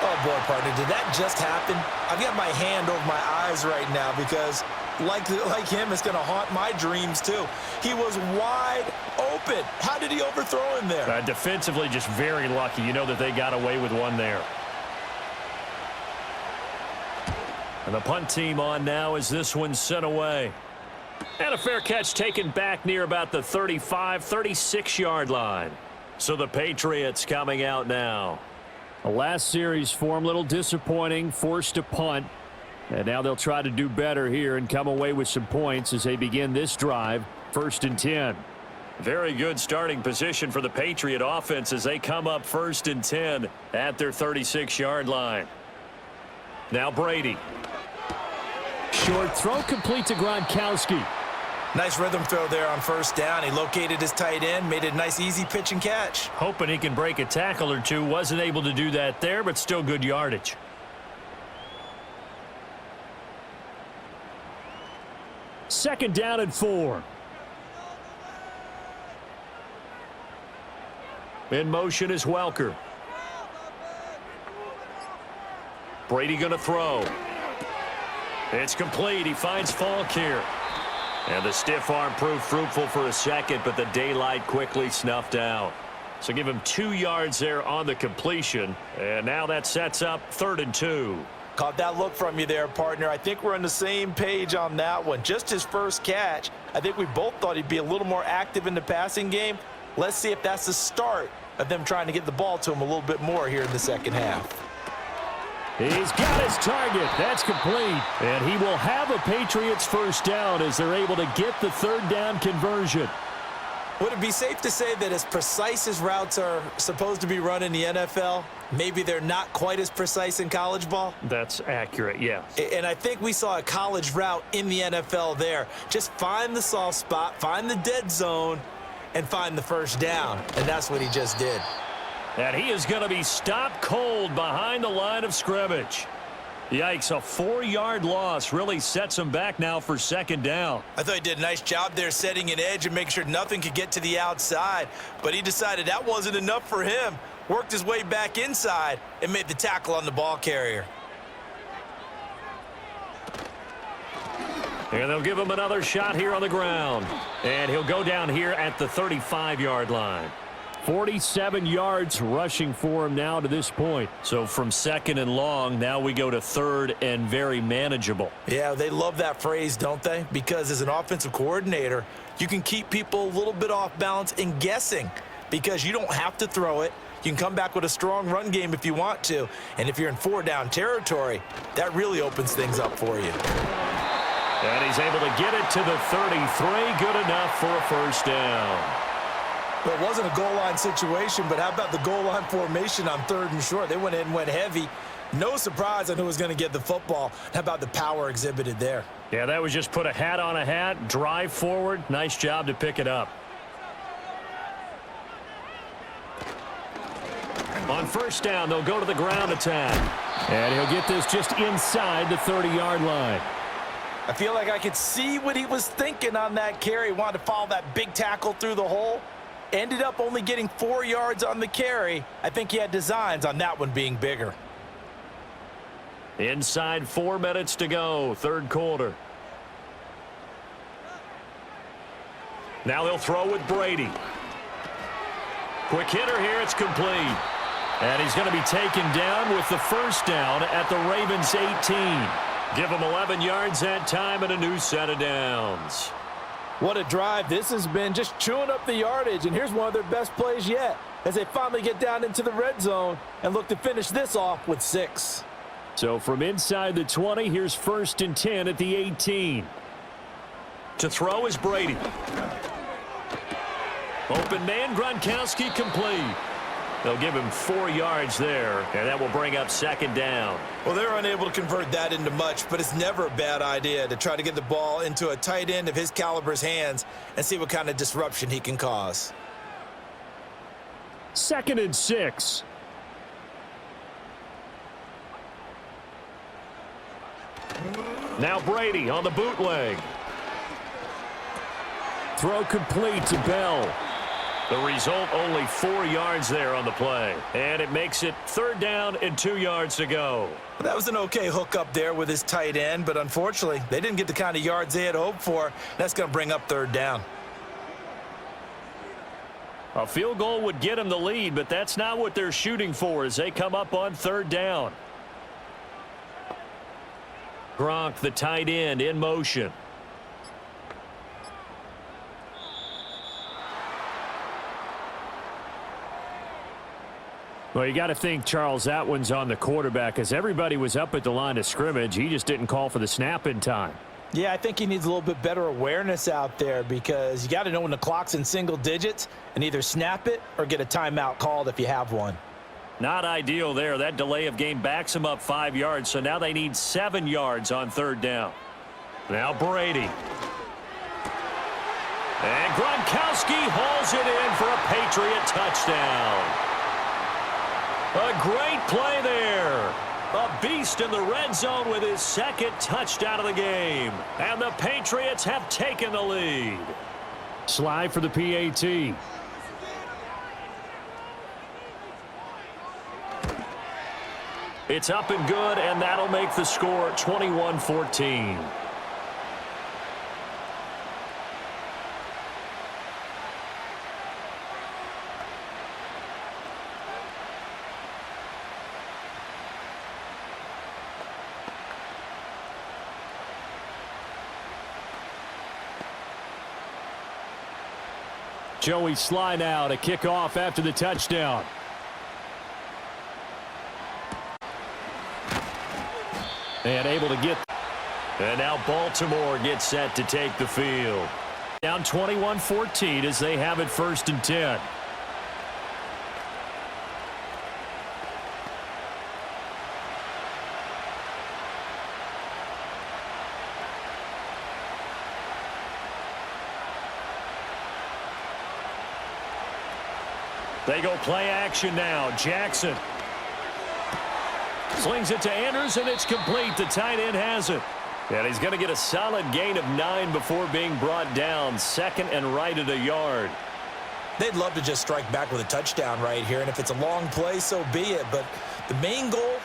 Oh, boy, partner, did that just happen? I've got my hand over my eyes right now because, like him, it's going to haunt my dreams, too. He was wide open. How did he overthrow him there? Defensively, just very lucky. You know that they got away with one there. And the punt team on now as this one's sent away. And a fair catch taken back near about the 35, 36-yard line. So the Patriots coming out now. The last series for them, a little disappointing, forced to punt. And now they'll try to do better here and come away with some points as they begin this drive, 1st and 10. Very good starting position for the Patriot offense as they come up 1st and 10 at their 36-yard line. Now Brady. Short throw complete to Gronkowski. Nice rhythm throw there on 1st down. He located his tight end, made it a nice easy pitch and catch. Hoping he can break a tackle or two. Wasn't able to do that there, but still good yardage. Second down and 4. In motion is Welker. Brady going to throw. It's complete. He finds Falk here. And the stiff arm proved fruitful for a second, but the daylight quickly snuffed out. So give him 2 yards there on the completion. And now that sets up 3rd and 2. Caught that look from you there, partner. I think we're on the same page on that one. Just his first catch, I think we both thought he'd be a little more active in the passing game. Let's see if that's the start of them trying to get the ball to him a little bit more here in the second half. He's got his target. That's complete. And he will have a Patriots 1st down as they're able to get the 3rd down conversion. Would it be safe to say that as precise as routes are supposed to be run in the NFL, maybe they're not quite as precise in college ball? That's accurate, yes. And I think we saw a college route in the NFL there. Just find the soft spot, find the dead zone, and find the first down. And that's what he just did. And he is going to be stopped cold behind the line of scrimmage. Yikes, a 4-yard loss really sets him back now for second down. I thought he did a nice job there setting an edge and making sure nothing could get to the outside. But he decided that wasn't enough for him. Worked his way back inside and made the tackle on the ball carrier. And they'll give him another shot here on the ground. And he'll go down here at the 35-yard line. 47 yards rushing for him now to this point. So from second and long, now we go to third and very manageable. Yeah, they love that phrase, don't they? Because as an offensive coordinator, you can keep people a little bit off balance and guessing because you don't have to throw it. You can come back with a strong run game if you want to. And if you're in 4-down territory, that really opens things up for you. And he's able to get it to the 33. Good enough for a first down. Well, it wasn't a goal line situation, but how about the goal line formation on 3rd and short? They went in and went heavy. No surprise on who was going to get the football. How about the power exhibited there? Yeah, that was just put a hat on a hat, drive forward. Nice job to pick it up. On first down, they'll go to the ground attack. And he'll get this just inside the 30-yard line. I feel like I could see what he was thinking on that carry. He wanted to follow that big tackle through the hole. Ended up only getting 4 yards on the carry. I think he had designs on that one being bigger. Inside 4 minutes to go, third quarter. Now they'll throw with Brady. Quick hitter here, it's complete. And he's going to be taken down with the first down at the Ravens 18. Give them 11 yards that time and a new set of downs. What a drive this has been, just chewing up the yardage, and here's one of their best plays yet as they finally get down into the red zone and look to finish this off with 6. So from inside the 20, here's 1st and 10 at the 18. To throw is Brady. Open man, Gronkowski complete. They'll give him 4 yards there, and that will bring up second down. Well, they're unable to convert that into much, but it's never a bad idea to try to get the ball into a tight end of his caliber's hands and see what kind of disruption he can cause. 2nd and 6. Now Brady on the bootleg. Throw complete to Bell. The result, only 4 yards there on the play. And it makes it 3rd down and 2 yards to go. That was an okay hook up there with his tight end, but unfortunately, they didn't get the kind of yards they had hoped for. That's going to bring up 3rd down. A field goal would get them the lead, but that's not what they're shooting for as they come up on 3rd down. Gronk, the tight end, in motion. Well, you got to think, Charles, that one's on the quarterback as everybody was up at the line of scrimmage. He just didn't call for the snap in time. Yeah, I think he needs a little bit better awareness out there because you got to know when the clock's in single digits and either snap it or get a timeout called if you have one. Not ideal there. That delay of game backs him up 5 yards, so now they need 7 yards on 3rd down. Now Brady. And Gronkowski hauls it in for a Patriot touchdown. A great play there. A beast in the red zone with his 2nd touchdown of the game. And the Patriots have taken the lead. Slide for the PAT. It's up and good, and that'll make the score 21-14. Joey slide out, a kickoff after the touchdown. And able to get. And now Baltimore gets set to take the field. Down 21-14 as they have it 1st and 10. They go play action now. Jackson slings it to Andrews, and it's complete. The tight end has it. And he's going to get a solid gain of 9 before being brought down. 2nd and right at a yard. They'd love to just strike back with a touchdown right here, and if it's a long play, so be it. But the main goal,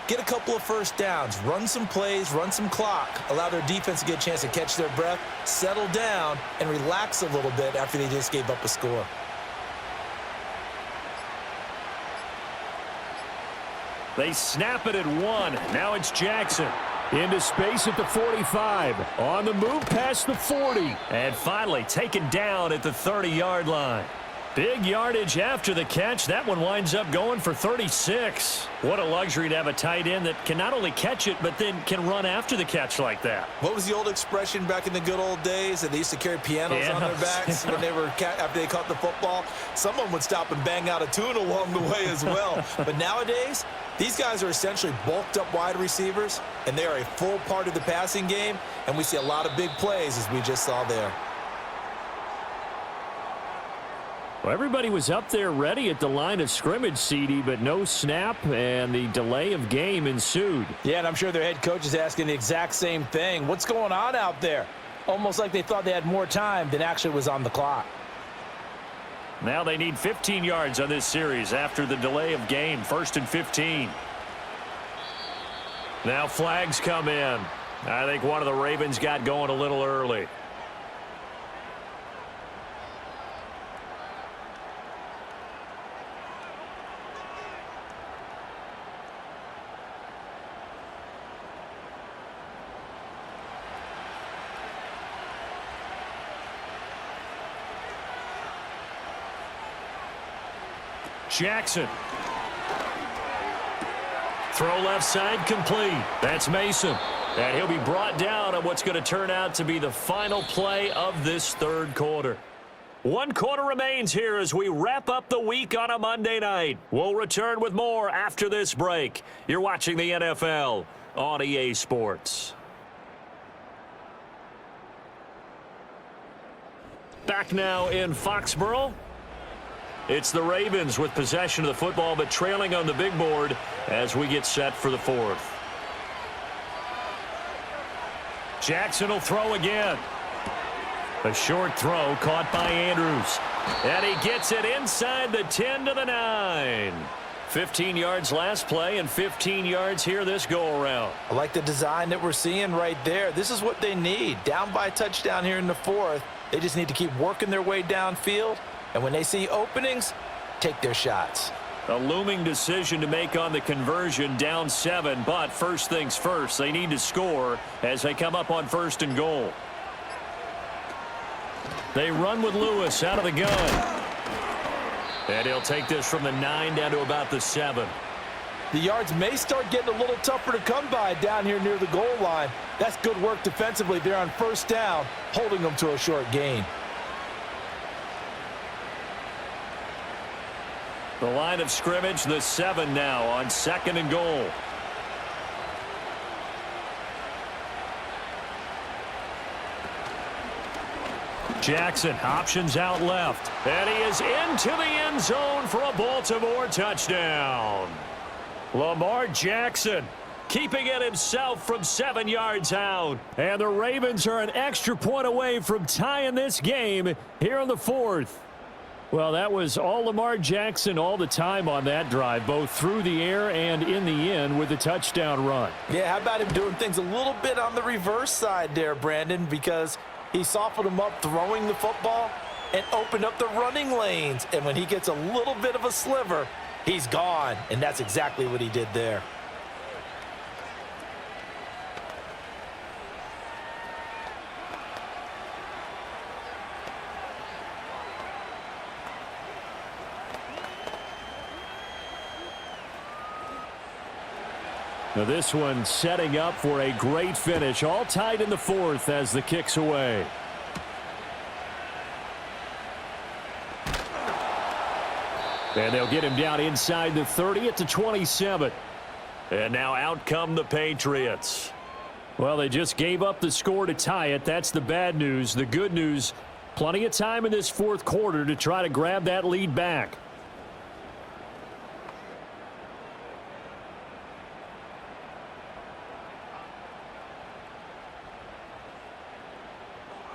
get a couple of first downs, run some plays, run some clock, allow their defense to get a chance to catch their breath, settle down, and relax a little bit after they just gave up a score. They snap it at 1. Now it's Jackson. Into space at the 45. On the move past the 40. And finally taken down at the 30-yard line. Big yardage after the catch. That one winds up going for 36. What a luxury to have a tight end that can not only catch it, but then can run after the catch like that. What was the old expression back in the good old days that they used to carry pianos on their backs when they were after they caught the football? Someone would stop and bang out a tune along the way as well. But nowadays, these guys are essentially bulked up wide receivers, and they are a full part of the passing game, and we see a lot of big plays as we just saw there. Well, everybody was up there ready at the line of scrimmage, CD, but no snap, and the delay of game ensued. Yeah, and I'm sure their head coach is asking the exact same thing. What's going on out there? Almost like they thought they had more time than actually was on the clock. Now they need 15 yards on this series after the delay of game. 1st and 15. Now flags come in. I think one of the Ravens got going a little early. Jackson. Throw left side complete. That's Mason. And he'll be brought down on what's going to turn out to be the final play of this 3rd quarter. 1 quarter remains here as we wrap up the week on a Monday night. We'll return with more after this break. You're watching the NFL on EA Sports. Back now in Foxborough. It's the Ravens with possession of the football, but trailing on the big board as we get set for the 4th. Jackson will throw again. A short throw caught by Andrews. And he gets it inside the 10 to the 9. 15 yards last play and 15 yards here this go-around. I like the design that we're seeing right there. This is what they need. Down by a touchdown here in the 4th. They just need to keep working their way downfield. And when they see openings, take their shots. A looming decision to make on the conversion, down 7. But first things first, they need to score as they come up on 1st and goal. They run with Lewis out of the gun. And he'll take this from the 9 down to about the 7. The yards may start getting a little tougher to come by down here near the goal line. That's good work defensively there on 1st down, holding them to a short gain. The line of scrimmage, the 7 now on 2nd and goal. Jackson options out left. And he is into the end zone for a Baltimore touchdown. Lamar Jackson keeping it himself from 7 yards out. And the Ravens are an extra point away from tying this game here in the 4th. Well, that was all Lamar Jackson all the time on that drive, both through the air and in the end with a touchdown run. Yeah, how about him doing things a little bit on the reverse side there, Brandon, because he softened him up throwing the football and opened up the running lanes. And when he gets a little bit of a sliver, he's gone. And that's exactly what he did there. Now this one setting up for a great finish. All tied in the 4th as the kick's away. And they'll get him down inside the 30 at the 27. And now out come the Patriots. Well, they just gave up the score to tie it. That's the bad news. The good news, plenty of time in this fourth quarter to try to grab that lead back.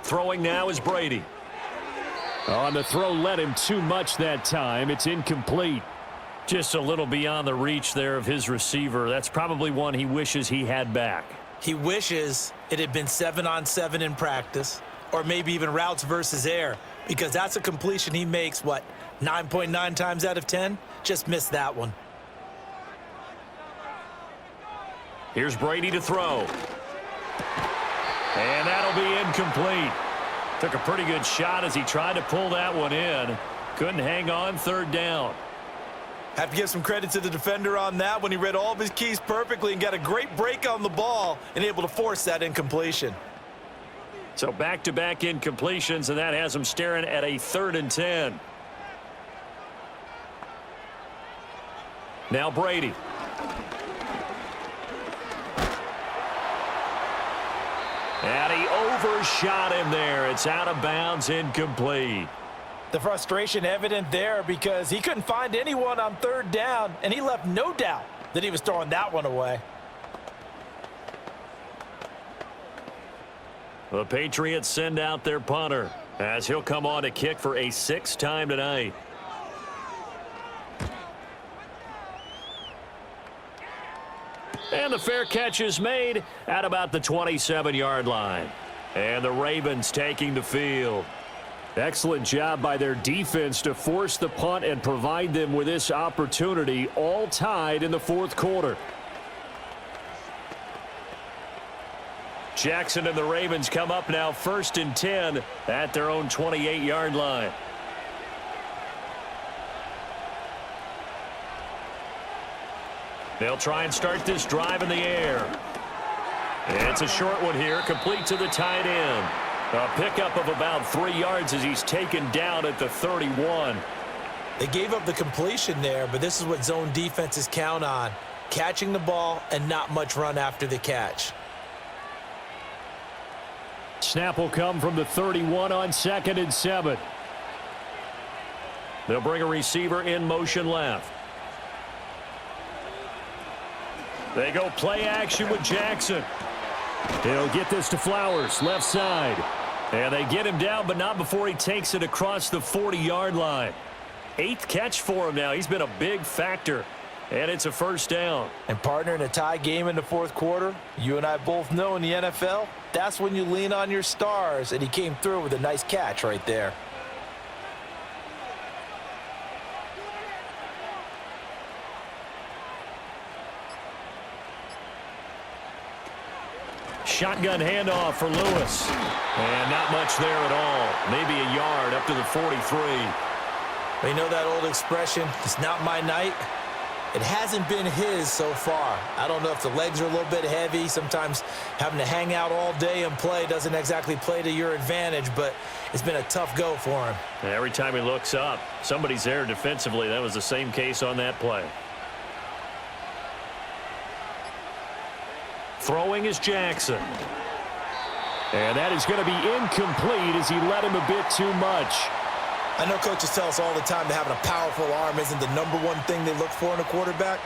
Throwing now is Brady. On the throw led him too much that time. It's incomplete. Just a little beyond the reach there of his receiver. That's probably one he wishes he had back. He wishes it had been 7-on-7 in practice, or maybe even routes versus air, because that's a completion he makes, 9.9 times out of 10? Just missed that one. Here's Brady to throw. And that'll be incomplete. Took a pretty good shot as he tried to pull that one in. Couldn't hang on, third down. Have to give some credit to the defender on that when he read all of his keys perfectly and got a great break on the ball and able to force that incompletion. So back-to-back incompletions, and that has him staring at a 3rd and 10. Now Brady. And he overshot him there. It's out of bounds, incomplete. The frustration evident there because he couldn't find anyone on 3rd down, and he left no doubt that he was throwing that one away. The Patriots send out their punter as he'll come on to kick for a 6th time tonight. And the fair catch is made at about the 27-yard line. And the Ravens taking the field. Excellent job by their defense to force the punt and provide them with this opportunity, all tied in the fourth quarter. Jackson and the Ravens come up now 1st and 10 at their own 28-yard line. They'll try and start this drive in the air. It's a short one here, complete to the tight end. A pickup of about 3 yards as he's taken down at the 31. They gave up the completion there, but this is what zone defenses count on. Catching the ball and not much run after the catch. Snap will come from the 31 on 2nd and 7. They'll bring a receiver in motion left. They go play action with Jackson. He'll get this to Flowers, left side. And they get him down, but not before he takes it across the 40-yard line. 8th catch for him now. He's been a big factor. And it's a 1st down. And partner, in a tie game in the fourth quarter, you and I both know in the NFL, that's when you lean on your stars, and he came through with a nice catch right there. Shotgun handoff for Lewis. And not much there at all. Maybe a yard up to the 43. Well, you know that old expression, it's not my night? It hasn't been his so far. I don't know if the legs are a little bit heavy. Sometimes having to hang out all day and play doesn't exactly play to your advantage, but it's been a tough go for him. Every time he looks up, somebody's there defensively. That was the same case on that play. Throwing is Jackson. And that is going to be incomplete as he led him a bit too much. I know coaches tell us all the time that having a powerful arm isn't the #1 thing they look for in a quarterback.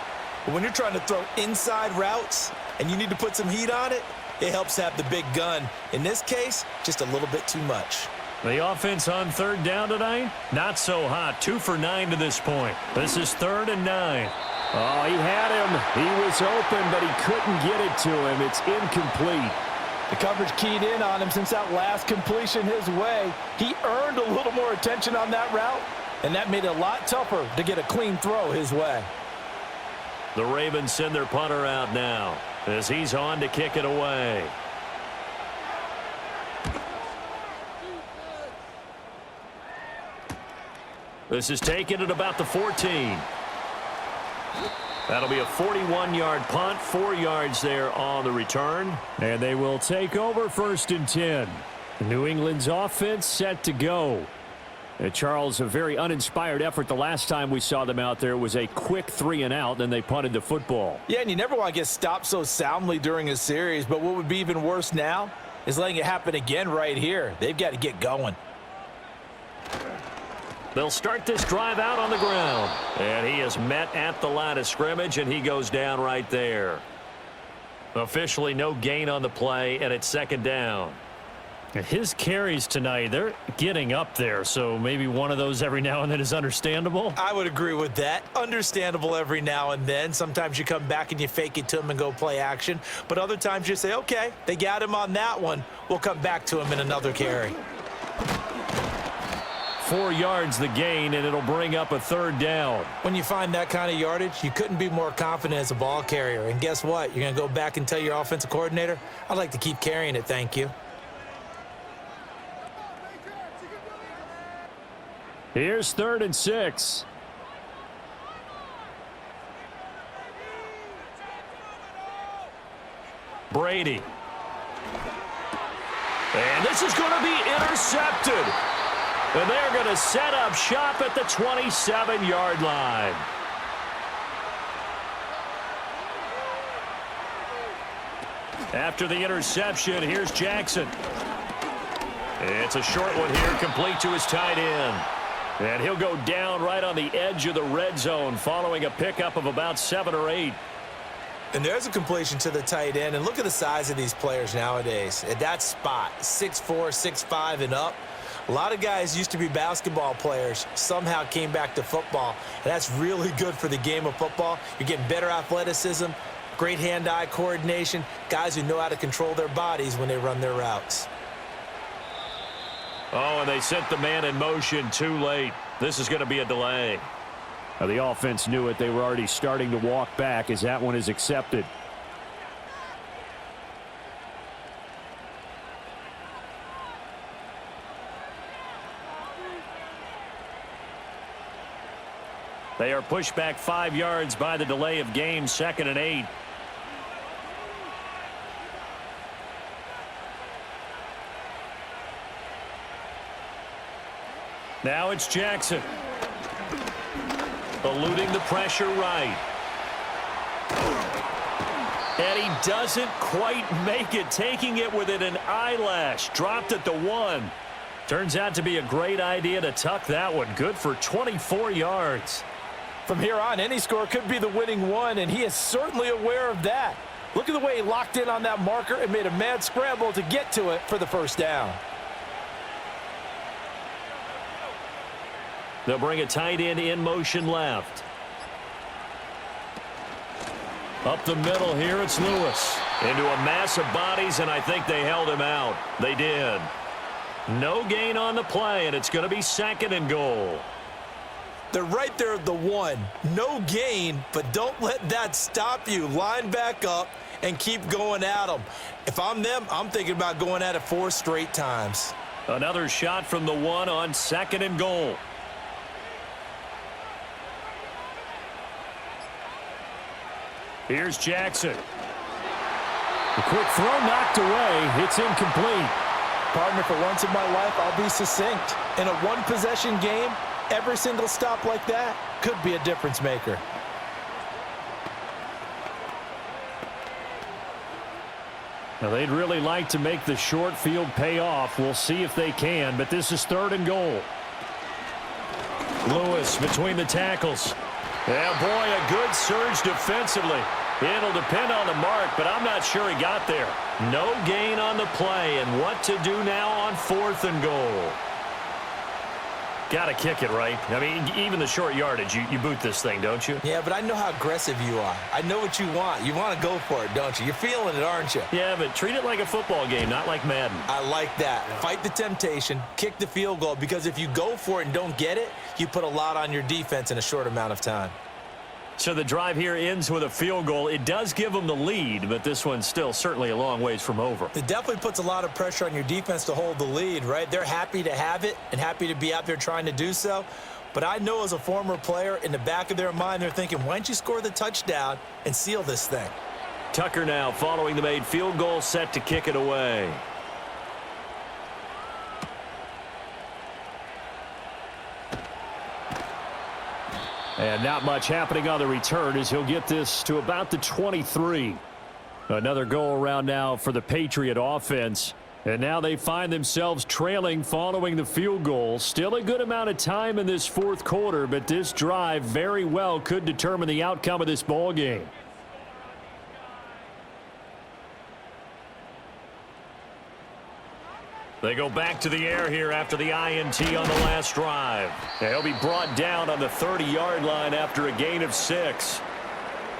But when you're trying to throw inside routes and you need to put some heat on it, it helps have the big gun. In this case, just a little bit too much. The offense on 3rd down tonight, not so hot. 2 for 9 to this point. This is 3rd and 9. Oh, he had him. He was open, but he couldn't get it to him. It's incomplete. The coverage keyed in on him since that last completion his way. He earned a little more attention on that route, and that made it a lot tougher to get a clean throw his way. The Ravens send their punter out now as he's on to kick it away. This is taken at about the 14. That'll be a 41-yard punt, 4 yards there on the return. And they will take over 1st and 10. New England's offense set to go. Charles, a very uninspired effort the last time we saw them out there. It was a quick 3-and-out, then they punted the football. Yeah, and you never want to get stopped so soundly during a series, but what would be even worse now is letting it happen again right here. They've got to get going. They'll start this drive out on the ground. And he is met at the line of scrimmage, and he goes down right there. Officially no gain on the play, and it's second down. His carries tonight, they're getting up there, so maybe one of those every now and then is understandable. I would agree with that. Understandable every now and then. Sometimes you come back and you fake it to him and go play action. But other times you say, okay, they got him on that one. We'll come back to him in another carry. 4 yards the gain, and it'll bring up a third down. When you find that kind of yardage, you couldn't be more confident as a ball carrier. And guess what? You're going to go back and tell your offensive coordinator, I'd like to keep carrying it, thank you. Here's 3rd and 6. Brady. And this is going to be intercepted. And they're going to set up shop at the 27-yard line. After the interception, here's Jackson. It's a short one here, complete to his tight end. And he'll go down right on the edge of the red zone following a pickup of about 7 or 8. And there's a completion to the tight end. And look at the size of these players nowadays. At that spot, 6'4", 6'5", and up. A lot of guys used to be basketball players, somehow came back to football. And that's really good for the game of football. You're getting better athleticism, great hand-eye coordination, guys who know how to control their bodies when they run their routes. Oh, and they sent the man in motion too late. This is going to be a delay. Now, the offense knew it. They were already starting to walk back as that one is accepted. They are pushed back 5 yards by the delay of game, 2nd and 8. Now it's Jackson. Eluding the pressure right. And he doesn't quite make it, taking it within an eyelash. Dropped at the 1. Turns out to be a great idea to tuck that one. Good for 24 yards. From here on, any score could be the winning one, and he is certainly aware of that. Look at the way he locked in on that marker and made a mad scramble to get to it for the first down. They'll bring a tight end in motion left. Up the middle here, it's Lewis. Into a mass of bodies, and I think they held him out. They did. No gain on the play, and it's going to be 2nd and goal. They're right there at the 1. No gain, but don't let that stop you. Line back up and keep going at them. If I'm them, I'm thinking about going at it 4 straight times. Another shot from the 1 on 2nd and goal. Here's Jackson. A quick throw knocked away. It's incomplete. Partner, for once in my life, I'll be succinct. In a one-possession game, every single stop like that could be a difference maker. Now, they'd really like to make the short field pay off. We'll see if they can, but this is 3rd and goal. Lewis between the tackles. Yeah, boy, a good surge defensively. It'll depend on the mark, but I'm not sure he got there. No gain on the play, and what to do now on 4th and goal. Got to kick it, right? I mean, even the short yardage, you boot this thing, don't you? Yeah, but I know how aggressive you are. I know what you want. You want to go for it, don't you? You're feeling it, aren't you? Yeah, but treat it like a football game, not like Madden. I like that. Fight the temptation, kick the field goal, because if you go for it and don't get it, you put a lot on your defense in a short amount of time. So the drive here ends with a field goal. It does give them the lead, but this one's still certainly a long ways from over. It definitely puts a lot of pressure on your defense to hold the lead, right? They're happy to have it and happy to be out there trying to do so. But I know as a former player, in the back of their mind, they're thinking, why don't you score the touchdown and seal this thing? Tucker now following the made field goal, set to kick it away. And not much happening on the return as he'll get this to about the 23. Another go-around now for the Patriot offense. And now they find themselves trailing following the field goal. Still a good amount of time in this fourth quarter, but this drive very well could determine the outcome of this ball game. They go back to the air here after the INT on the last drive. And he'll be brought down on the 30-yard line after a gain of 6.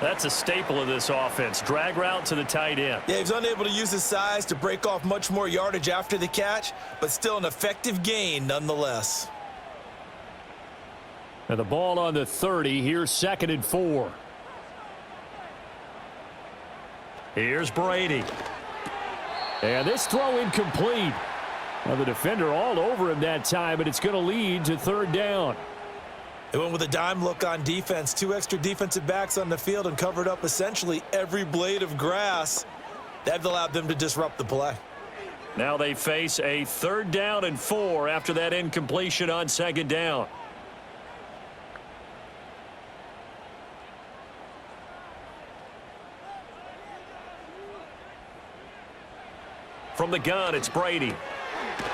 That's a staple of this offense. Drag route to the tight end. Yeah, he's unable to use his size to break off much more yardage after the catch, but still an effective gain nonetheless. And the ball on the 30. Here's 2nd and 4. Here's Brady. And this throw incomplete. Well, the defender all over him that time, but it's going to lead to 3rd down. They went with a dime look on defense. 2 extra defensive backs on the field and covered up essentially every blade of grass. That allowed them to disrupt the play. Now they face a 3rd down and 4 after that incompletion on 2nd down. From the gun, it's Brady.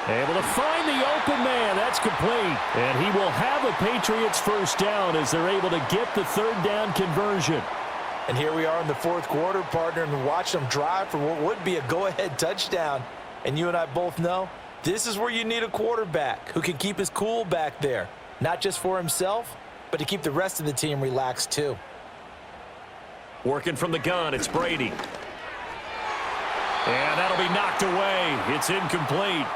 Able to find the open man. That's complete. And he will have a Patriots 1st down as they're able to get the 3rd down conversion. And here we are in the 4th quarter, partner, and watch them drive for what would be a go-ahead touchdown. And you and I both know this is where you need a quarterback who can keep his cool back there. Not just for himself, but to keep the rest of the team relaxed too. Working from the gun, it's Brady. And that'll be knocked away. It's incomplete.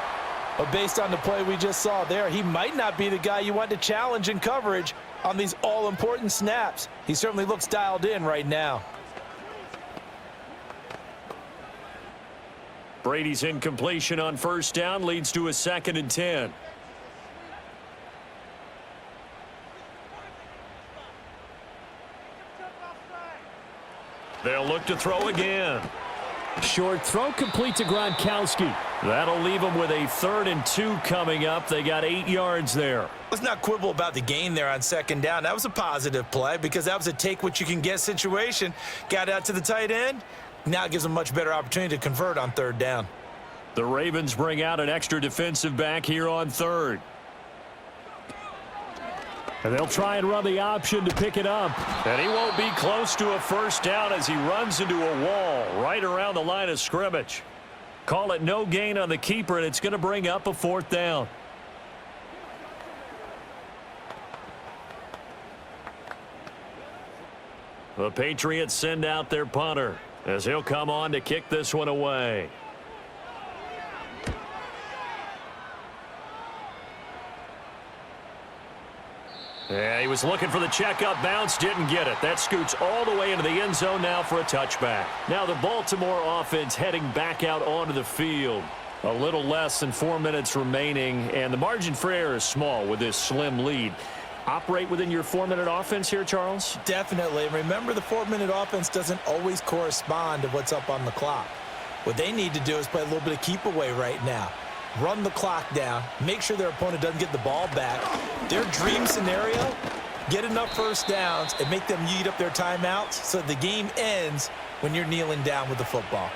But based on the play we just saw there, he might not be the guy you want to challenge in coverage on these all-important snaps. He certainly looks dialed in right now. Brady's incompletion on 1st down leads to a 2nd and 10. They'll look to throw again. Short throw complete to Gronkowski. That'll leave them with a 3rd and 2 coming up. They got 8 yards there. Let's not quibble about the gain there on 2nd down. That was a positive play because that was a take-what-you-can-get situation. Got out to the tight end. Now it gives them a much better opportunity to convert on 3rd down. The Ravens bring out an extra defensive back here on 3rd. And they'll try and run the option to pick it up. And he won't be close to a 1st down as he runs into a wall right around the line of scrimmage. Call it no gain on the keeper, and it's going to bring up a 4th down. The Patriots send out their punter as he'll come on to kick this one away. Yeah, he was looking for the checkup bounce, didn't get it. That scoots all the way into the end zone now for a touchback. Now the Baltimore offense heading back out onto the field. A little less than 4 minutes remaining, and the margin for error is small with this slim lead. Operate within your 4-minute offense here, Charles? Definitely. Remember, the 4-minute offense doesn't always correspond to what's up on the clock. What they need to do is play a little bit of keep away right now. Run the clock down, make sure their opponent doesn't get the ball back. Their dream scenario, get enough 1st downs and make them eat up their timeouts so the game ends when you're kneeling down with the football.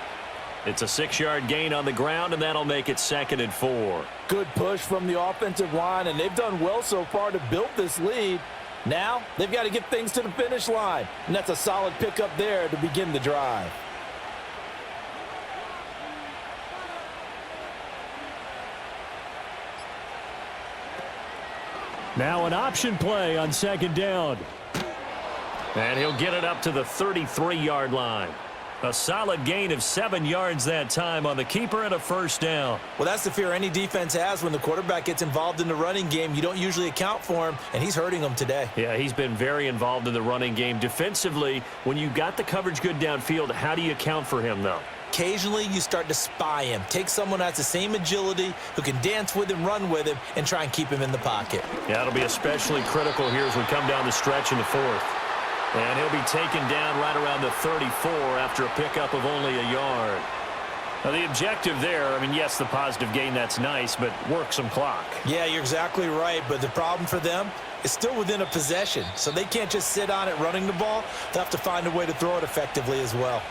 It's a 6-yard gain on the ground, and that'll make it 2nd and 4. Good push from the offensive line, and they've done well so far to build this lead. Now they've got to get things to the finish line, and that's a solid pickup there to begin the drive. Now an option play on 2nd down. And he'll get it up to the 33-yard line. A solid gain of 7 yards that time on the keeper and a 1st down. Well, that's the fear any defense has when the quarterback gets involved in the running game. You don't usually account for him, and he's hurting them today. Yeah, he's been very involved in the running game. Defensively, when you got the coverage good downfield, how do you account for him, though? Occasionally, you start to spy him. Take someone who has the same agility, who can dance with him, run with him, and try and keep him in the pocket. Yeah, it'll be especially critical here as we come down the stretch in the 4th. And he'll be taken down right around the 34 after a pickup of only a yard. Now, the objective there, I mean, yes, the positive gain, that's nice, but work some clock. Yeah, you're exactly right, but the problem for them is still within a possession, so they can't just sit on it running the ball. They'll have to find a way to throw it effectively as well.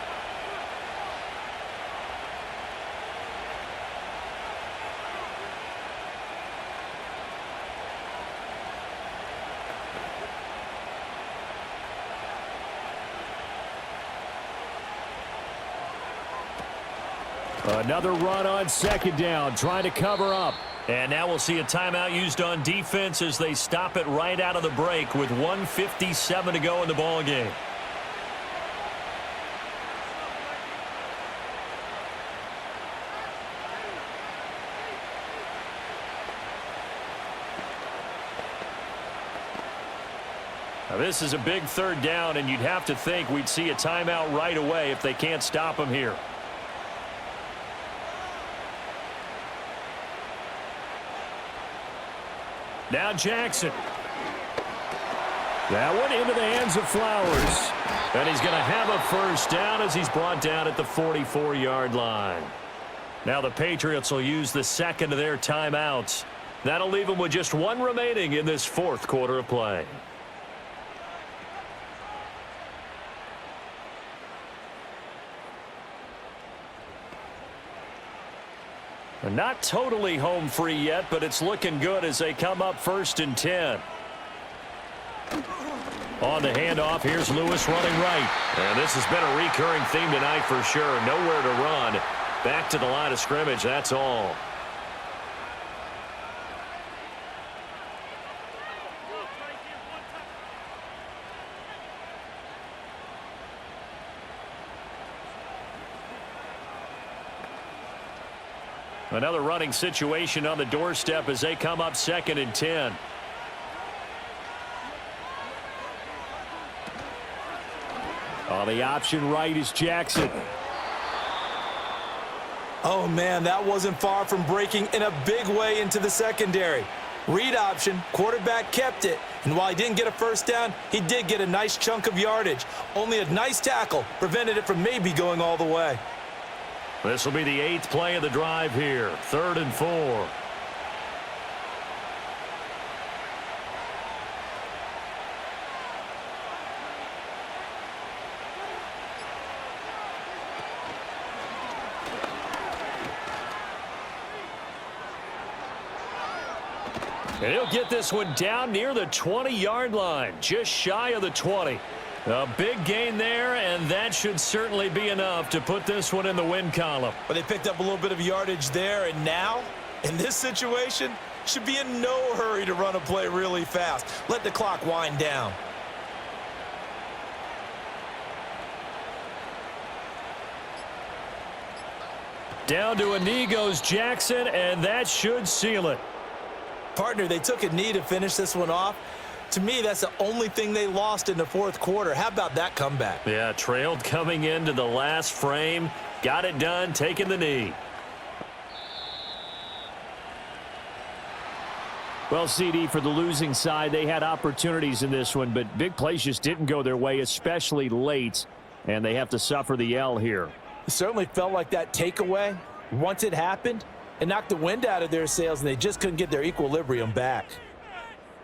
Another run on second down, trying to cover up. And now we'll see a timeout used on defense as they stop it right out of the break with 1:57 to go in the ball game. Now this is a big third down, and you'd have to think we'd see a timeout right away if they can't stop him here. Now Jackson. That one into the hands of Flowers. And he's going to have a first down as he's brought down at the 44-yard line. Now the Patriots will use the second of their timeouts. That'll leave them with just one remaining in this fourth quarter of play. Not totally home free yet, but it's looking good as they come up 1st and 10. On the handoff, here's Lewis running right. And this has been a recurring theme tonight for sure. Nowhere to run. Back to the line of scrimmage, that's all. Another running situation on the doorstep as they come up 2nd and 10. On the option right is Jackson. Oh, man, that wasn't far from breaking in a big way into the secondary. Read option, quarterback kept it, and while he didn't get a first down, he did get a nice chunk of yardage. Only a nice tackle prevented it from maybe going all the way. This will be the 8th play of the drive here. 3rd and 4. And he'll get this one down near the 20-yard line, just shy of the 20. A big gain there, and that should certainly be enough to put this one in the win column. But they picked up a little bit of yardage there, and now, in this situation, should be in no hurry to run a play really fast. Let the clock wind down. Down to a knee goes Jackson, and that should seal it. Partner, they took a knee to finish this one off. To me, that's the only thing they lost in the fourth quarter. How about that comeback? Yeah, trailed coming into the last frame. Got it done, taking the knee. Well, CD, for the losing side, they had opportunities in this one, but big plays just didn't go their way, especially late, and they have to suffer the L here. It certainly felt like that takeaway, once it happened, it knocked the wind out of their sails, and they just couldn't get their equilibrium back.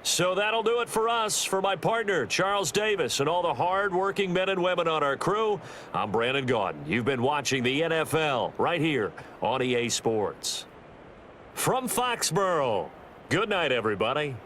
So that'll do it for us. For my partner, Charles Davis, and all the hard-working men and women on our crew, I'm Brandon Gaudin. You've been watching the NFL right here on EA Sports. From Foxborough, good night, everybody.